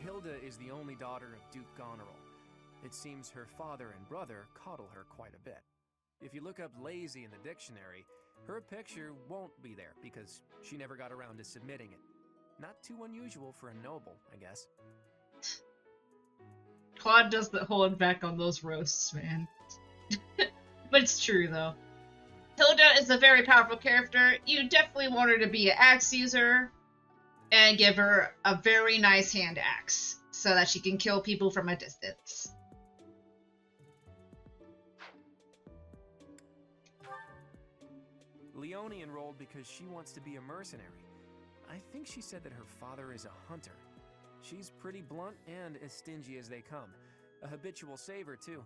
Hilda is the only daughter of Duke Goneril. It seems her father and brother coddle her quite a bit. If you look up lazy in the dictionary, her picture won't be there because she never got around to submitting it. Not too unusual for a noble, I guess. Claude does the hold back on those roasts, man. But it's true, though. Hilda is a very powerful character. You definitely want her to be an axe user and give her a very nice hand axe so that she can kill people from a distance. Leonie enrolled because she wants to be a mercenary. I think she said that her father is a hunter. She's pretty blunt and as stingy as they come. A habitual saver, too.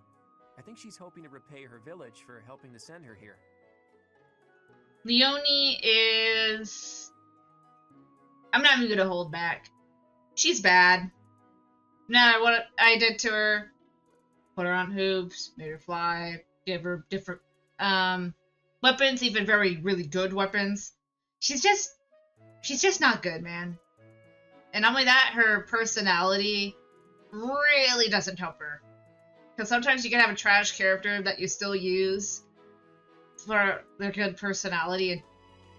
I think she's hoping to repay her village for helping to send her here. Leonie is... I'm not even gonna hold back. She's bad. Nah, what I did to her, put her on hooves, made her fly, gave her different weapons, even very, really good weapons. She's just not good, man. And not only that, her personality really doesn't help her. Because sometimes you can have a trash character that you still use for their good personality, and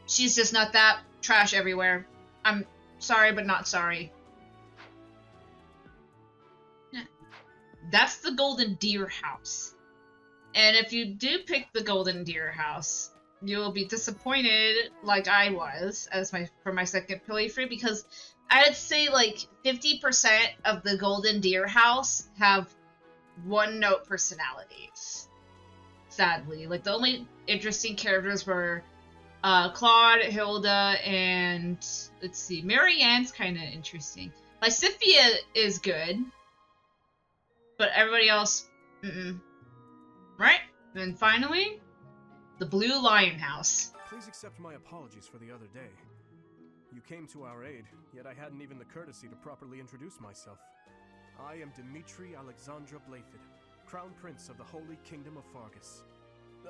she's just not that. Trash everywhere. I'm sorry, but not sorry. That's the Golden Deer House. And if you do pick the Golden Deer House, you will be disappointed, like I was, for my second playthrough, because I'd say like 50% of the Golden Deer House have one-note personalities. Sadly, like the only interesting characters were Claude, Hilda, and let's see, Marianne's kind of interesting. Lysithea is good, but everybody else, right? And finally, the Blue Lion House. Please accept my apologies for the other day. You came to our aid, yet I hadn't even the courtesy to properly introduce myself. I am Dimitri Alexandra Blafid, Crown Prince of the Holy Kingdom of Fargus.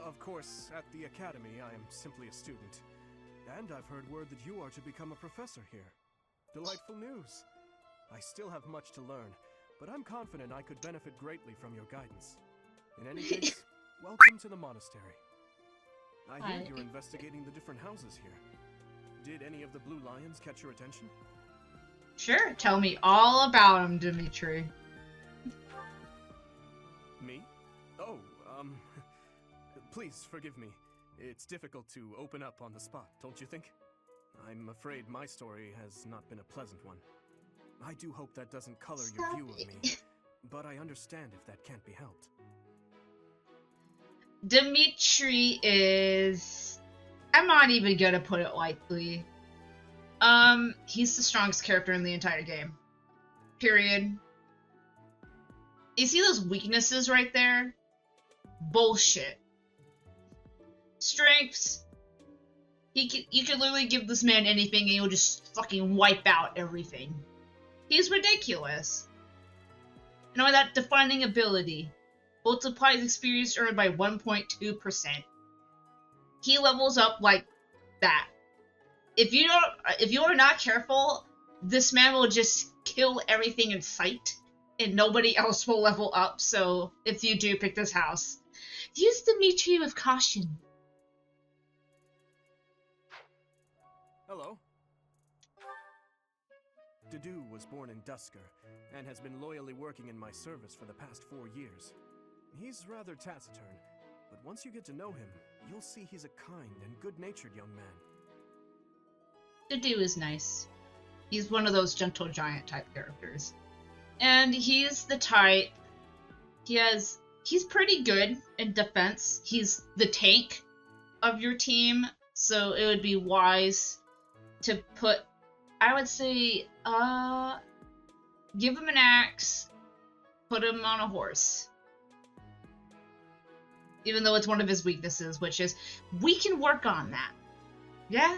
Of course, at the Academy, I am simply a student. And I've heard word that you are to become a professor here. Delightful news. I still have much to learn, but I'm confident I could benefit greatly from your guidance. In any case, welcome to the monastery. I hear you're investigating the different houses here. Did any of the Blue Lions catch your attention? Sure, tell me all about them, Dimitri. Me? Oh, please forgive me. It's difficult to open up on the spot, don't you think? I'm afraid my story has not been a pleasant one. I do hope that doesn't color your view of me, but I understand if that can't be helped. Dimitri is... I'm not even gonna put it lightly. He's the strongest character in the entire game. Period. You see those weaknesses right there? Bullshit. Strengths. You could literally give this man anything and he'll just fucking wipe out everything. He's ridiculous. And only that, defining ability. Multiplies experience earned by 1.2%. He levels up like that. If you are not careful, this man will just kill everything in sight, and nobody else will level up. So if you do pick this house, use Dimitri with caution. Hello. Dedu was born in Dusker, and has been loyally working in my service for the past 4 years. He's rather taciturn, but once you get to know him, you'll see he's a kind and good-natured young man. Dedu is nice. He's one of those gentle giant type characters. And he's the type... He's pretty good in defense. He's the tank of your team, so it would be wise to put... I would say, give him an axe, put him on a horse. Even though it's one of his weaknesses, which is, we can work on that. Yeah?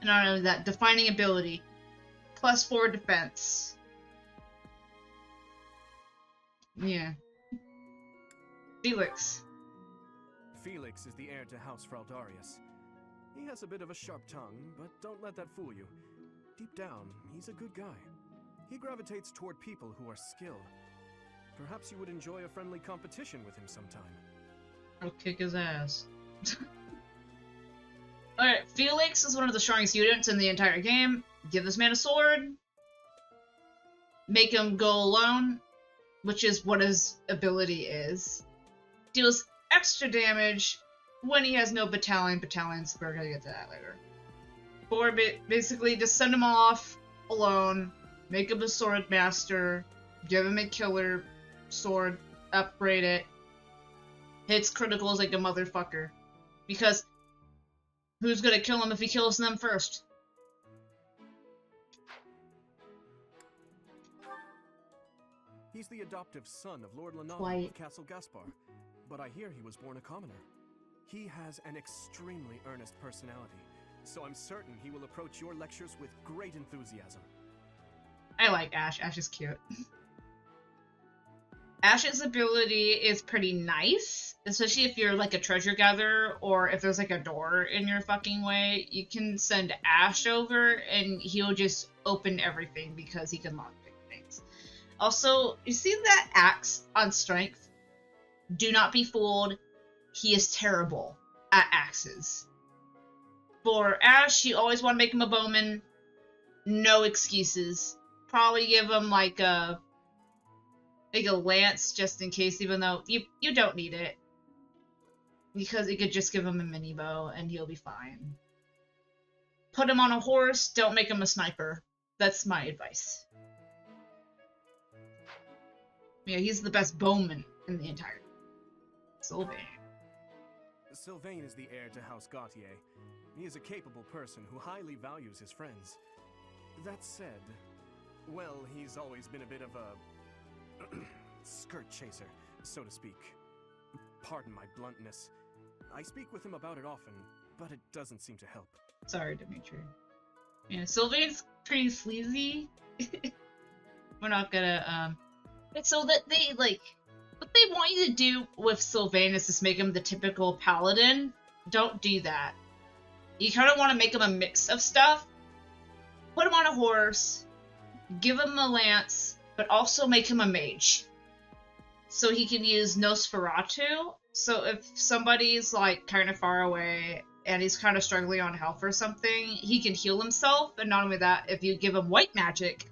And I don't know, that defining ability. +4 defense. Yeah. Felix. Felix is the heir to House Fraldarius. He has a bit of a sharp tongue, but don't let that fool you. Deep down, he's a good guy. He gravitates toward people who are skilled. Perhaps you would enjoy a friendly competition with him sometime. I'll kick his ass. Alright, Felix is one of the strongest units in the entire game. Give this man a sword. Make him go alone, which is what his ability is. Deals extra damage when he has no battalions. We're gonna get to that later. Or basically, just send him off alone, make him a sword master, give him a killer sword, upgrade it, hits criticals like a motherfucker. Because who's gonna kill him if he kills them first? He's the adoptive son of Lord Lenal of Castle Gaspar, but I hear he was born a commoner. He has an extremely earnest personality, so I'm certain he will approach your lectures with great enthusiasm. I like Ash. Ash is cute. Ash's ability is pretty nice, especially if you're like a treasure gatherer or if there's like a door in your fucking way. You can send Ash over and he'll just open everything because he can lockpick things. Also, you see that axe on strength? Do not be fooled. He is terrible at axes. For Ash, you always want to make him a bowman. No excuses. Probably give him like a lance just in case, even though you don't need it. because it could just give him a mini bow and he'll be fine. Put him on a horse, don't make him a sniper. That's my advice. Yeah, he's the best bowman in the entire Sylvain. Sylvain is the heir to House Gautier. He is a capable person who highly values his friends. That said, well, he's always been a bit of a skirt chaser, so to speak. Pardon my bluntness. I speak with him about it often, but it doesn't seem to help. Sorry, Dimitri. Yeah, Sylvain's pretty sleazy. We're not gonna, so that they, like, what they want you to do with Sylvain is just make him the typical paladin. Don't do that. You kind of want to make him a mix of stuff. Put him on a horse, give him a lance, but also make him a mage. So he can use Nosferatu. So if somebody's, like, kind of far away and he's kind of struggling on health or something, he can heal himself. And not only that, if you give him white magic,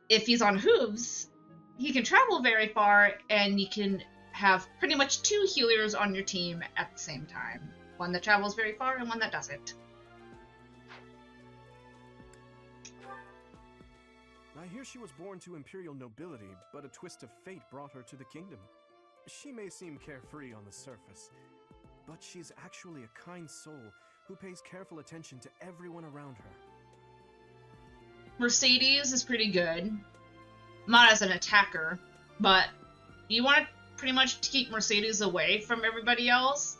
if he's on hooves, he can travel very far, and you can have pretty much 2 healers on your team at the same time. One that travels very far and one that doesn't. I hear she was born to imperial nobility, but a twist of fate brought her to the kingdom. She may seem carefree on the surface, but she's actually a kind soul who pays careful attention to everyone around her. Mercedes is pretty good. Not as an attacker, but you want to pretty much keep Mercedes away from everybody else.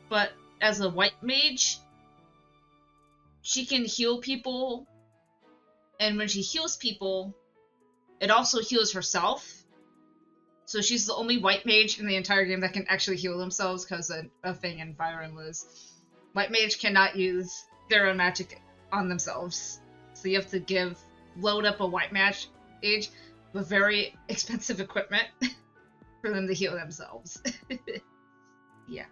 But as a white mage, she can heal people, and when she heals people, it also heals herself. So she's the only white mage in the entire game that can actually heal themselves because of Fang and Fire and Liz. White mage cannot use their own magic on themselves. So you have to load up a white mage with very expensive equipment for them to heal themselves. Yeah.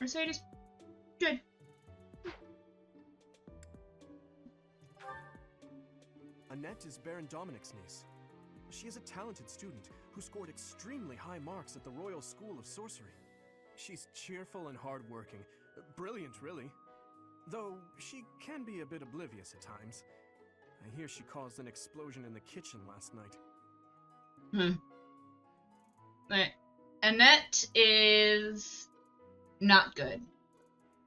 Mercedes, good. Annette is Baron Dominic's niece. She is a talented student who scored extremely high marks at the Royal School of Sorcery. She's cheerful and hardworking. Brilliant, really. Though she can be a bit oblivious at times. I hear she caused an explosion in the kitchen last night. Right. Annette is not good.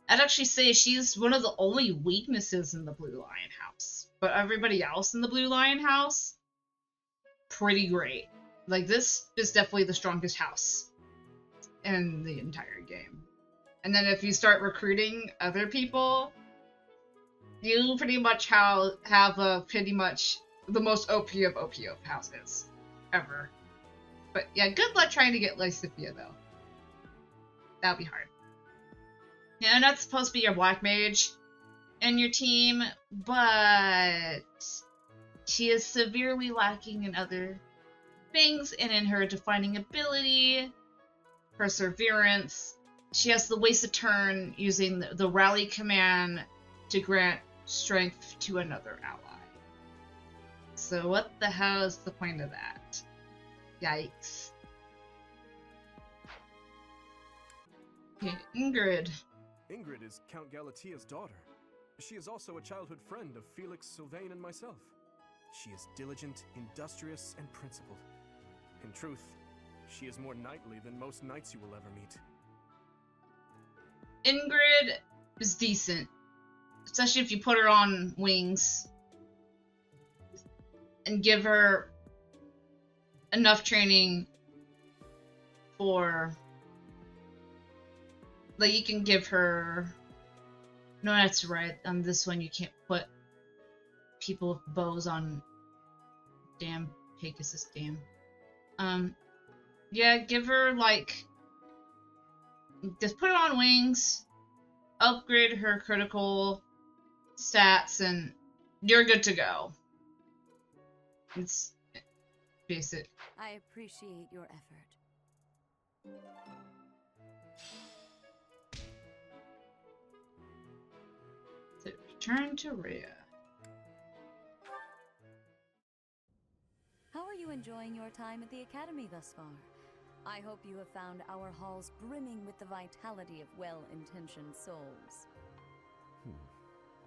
I'd actually say she's one of the only weaknesses in the Blue Lion House. But everybody else in the Blue Lion House, pretty great. Like, this is definitely the strongest house in the entire game. And then if you start recruiting other people, you pretty much have pretty much the most OP of houses ever. But yeah, good luck trying to get Lysithia, though. That'll be hard. Yeah, and that's supposed to be your black mage in your team, but she is severely lacking in other things and in her defining ability, perseverance. She has the waste a turn using the rally command to grant strength to another ally. So what the hell is the point of that? Yikes. Okay, Ingrid. Ingrid is Count Galatia's daughter. She is also a childhood friend of Felix, Sylvain, and myself. She is diligent, industrious, and principled. In truth, she is more knightly than most knights you will ever meet. Ingrid is decent, especially if you put her on wings and give her enough training for, like, you can give her, no, that's right, on this one you can't put people with bows on, damn, Pegasus, damn. Yeah, give her, like, just put her on wings, upgrade her critical stats, and you're good to go. It's basic. I appreciate your effort. So, return to Rhea. How are you enjoying your time at the Academy thus far? I hope you have found our halls brimming with the vitality of well-intentioned souls.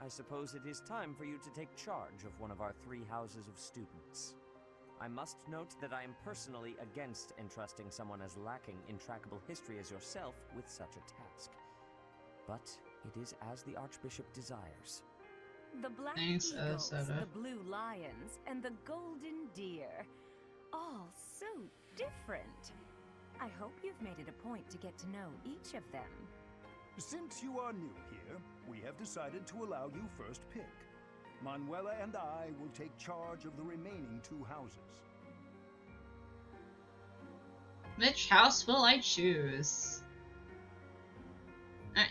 I suppose it is time for you to take charge of one of our 3 houses of students. I must note that I am personally against entrusting someone as lacking in trackable history as yourself with such a task. But it is as the Archbishop desires. The black Thanks, eagles, Soda. the blue lions, and the golden deer. All so different. I hope you've made it a point to get to know each of them. Since you are new here, we have decided to allow you first pick. Manuela and I will take charge of the remaining 2 houses. Which house will I choose?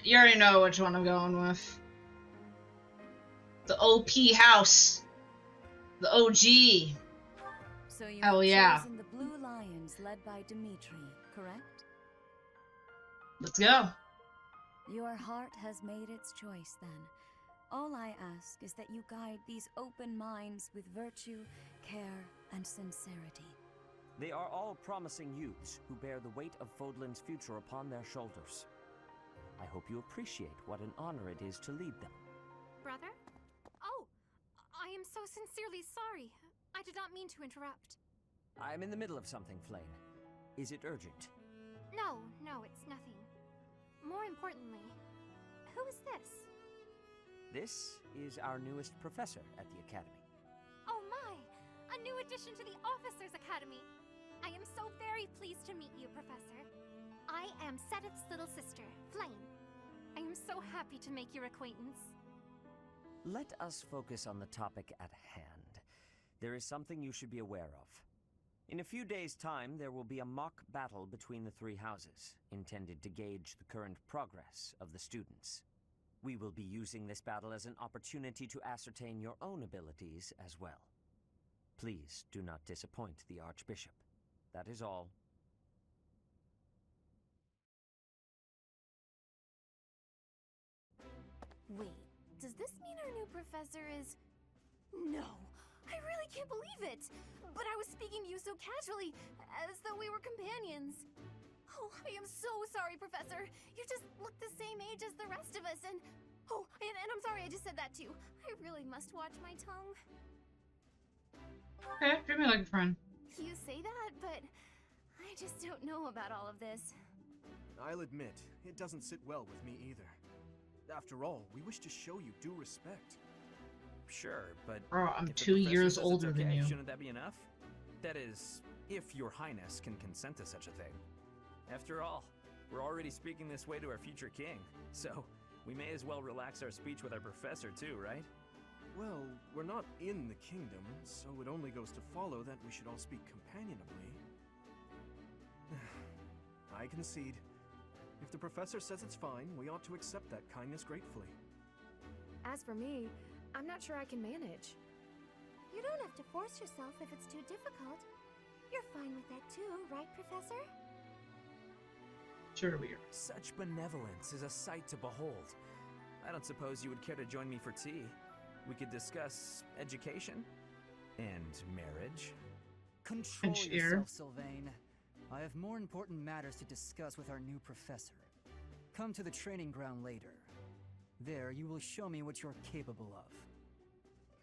You already know which one I'm going with. The OP house. The OG. So you Hell have yeah. chosen the Blue Lions led by Dimitri, correct? Let's go. Your heart has made its choice then. All I ask is that you guide these open minds with virtue, care, and sincerity. They are all promising youths who bear the weight of Fodlan's future upon their shoulders. I hope you appreciate what an honor it is to lead them. Brother? Oh, I am so sincerely sorry. I did not mean to interrupt. I'm in the middle of something, Flame. Is it urgent? No, it's nothing. More importantly, who is this? This is our newest professor at the Academy. Oh my! A new addition to the Officers' Academy! I am so very pleased to meet you, Professor. I am Seteth's little sister, Flame. I am so happy to make your acquaintance. Let us focus on the topic at hand. There is something you should be aware of. In a few days' time, there will be a mock battle between the 3 houses, intended to gauge the current progress of the students. We will be using this battle as an opportunity to ascertain your own abilities as well. Please do not disappoint the Archbishop. That is all. Wait, does this mean our new professor is... No! I really can't believe it! But I was speaking to you so casually, as though we were companions. Oh, I am so sorry, Professor. You just look the same age as the rest of us, and... Oh, and I'm sorry I just said that too. I really must watch my tongue. Okay, treat me like a friend. You say that, but... I just don't know about all of this. I'll admit, it doesn't sit well with me either. After all, we wish to show you due respect. Sure, but Bro, I'm if the 2 professor years says older it's than okay, you. Shouldn't that be enough? That is, if your highness can consent to such a thing. After all, we're already speaking this way to our future king, so we may as well relax our speech with our professor too, right? Well, we're not in the kingdom, so it only goes to follow that we should all speak companionably. I concede. If the professor says it's fine, we ought to accept that kindness gratefully. As for me, I'm not sure I can manage. You don't have to force yourself if it's too difficult. You're fine with that too, right, Professor? Sure we are. Such benevolence is a sight to behold. I don't suppose you would care to join me for tea. We could discuss education and marriage. Control Pinch yourself, ear. Sylvain. I have more important matters to discuss with our new professor. Come to the training ground later. There, you will show me what you're capable of.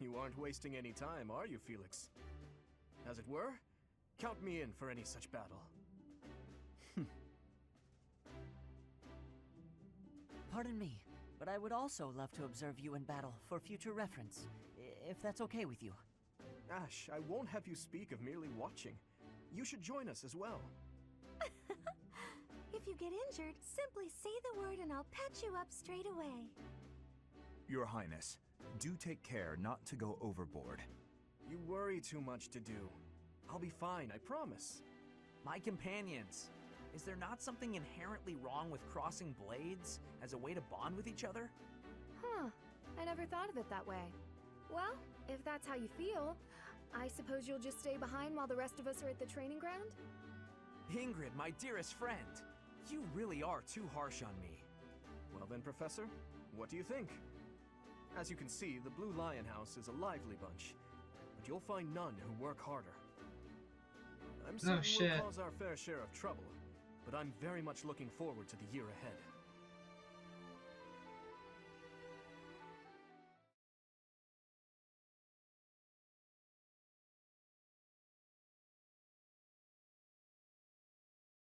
You aren't wasting any time, are you, Felix? As it were, count me in for any such battle. Pardon me, but I would also love to observe you in battle for future reference, if that's okay with you. Ash, I won't have you speak of merely watching. You should join us as well. If you get injured, simply say the word and I'll patch you up straight away. Your Highness, do take care not to go overboard. You worry too much to do. I'll be fine, I promise. My companions, is there not something inherently wrong with crossing blades as a way to bond with each other? Huh. I never thought of it that way. Well, if that's how you feel, I suppose you'll just stay behind while the rest of us are at the training ground? Ingrid, my dearest friend, you really are too harsh on me. Well then, Professor, what do you think? As you can see, the Blue Lion House is a lively bunch, but you'll find none who work harder. I'm certain shit. we'll cause our fair share of trouble, but I'm very much looking forward to the year ahead.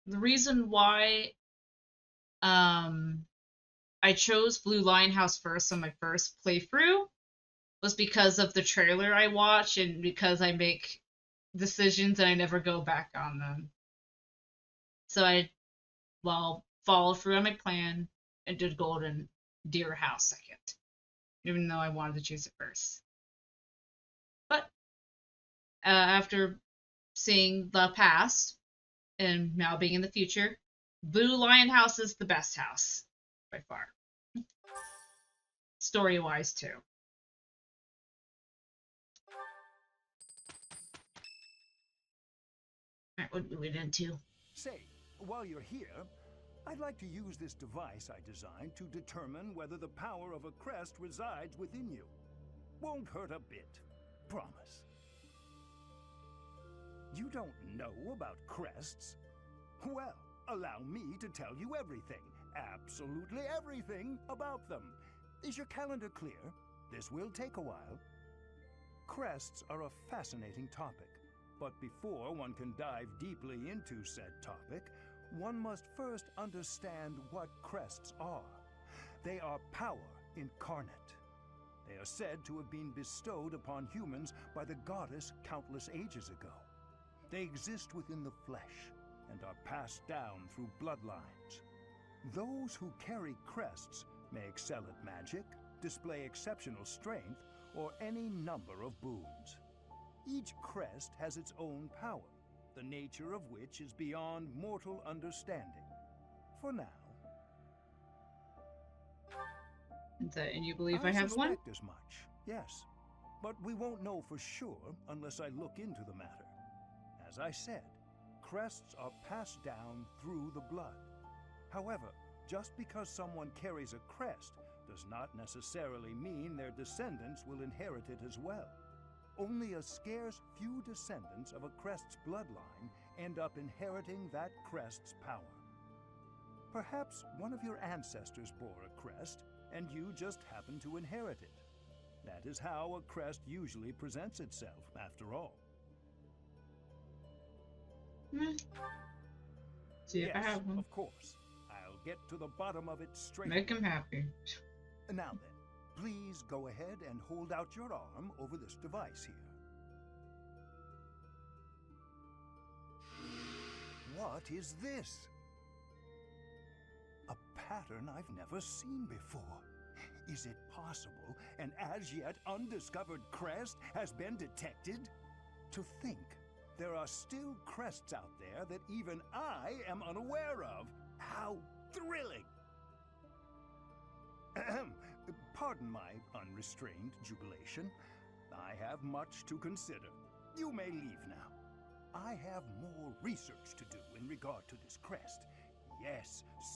The reason why I chose Blue Lionhouse first on my first playthrough was because of the trailer I watch and because I make decisions and I never go back on them. So I, well, followed through on my plan and did Golden Deer House second, even though I wanted to choose it first. But after seeing the past and now being in the future, Blue Lion House is the best house by far. Story wise, too. Alright, what did we get into? Say, while you're here, I'd like to use this device I designed to determine whether the power of a crest resides within you. Won't hurt a bit. Promise. You don't know about crests? Well, allow me to tell you everything, absolutely everything about them. Is your calendar clear? This will take a while. Crests are a fascinating topic, but before one can dive deeply into said topic, one must first understand what crests are. They are power incarnate. They are said to have been bestowed upon humans by the goddess countless ages ago. They exist within the flesh and are passed down through bloodlines. Those who carry crests may excel at magic, display exceptional strength, or any number of boons. Each crest has its own power, the nature of which is beyond mortal understanding. For now. And you believe I have one? I suspect as much, yes. But we won't know for sure unless I look into the matter. As I said, crests are passed down through the blood. However, just because someone carries a crest does not necessarily mean their descendants will inherit it as well. Only a scarce few descendants of a crest's bloodline end up inheriting that crest's power. Perhaps one of your ancestors bore a crest, and you just happen to inherit it. That is how a crest usually presents itself, after all. See if I have one. Of course. I'll get to the bottom of it straight Make away. him happy. Now then, please go ahead and hold out your arm over this device here. What is this? A pattern I've never seen before. Is it possible an as yet undiscovered crest has been detected? To think there are still crests out there that even I am unaware of. How thrilling! Pardon my unrestrained jubilation. I have much to consider. You may leave now. I have more research to do in regard to this crest. Yes,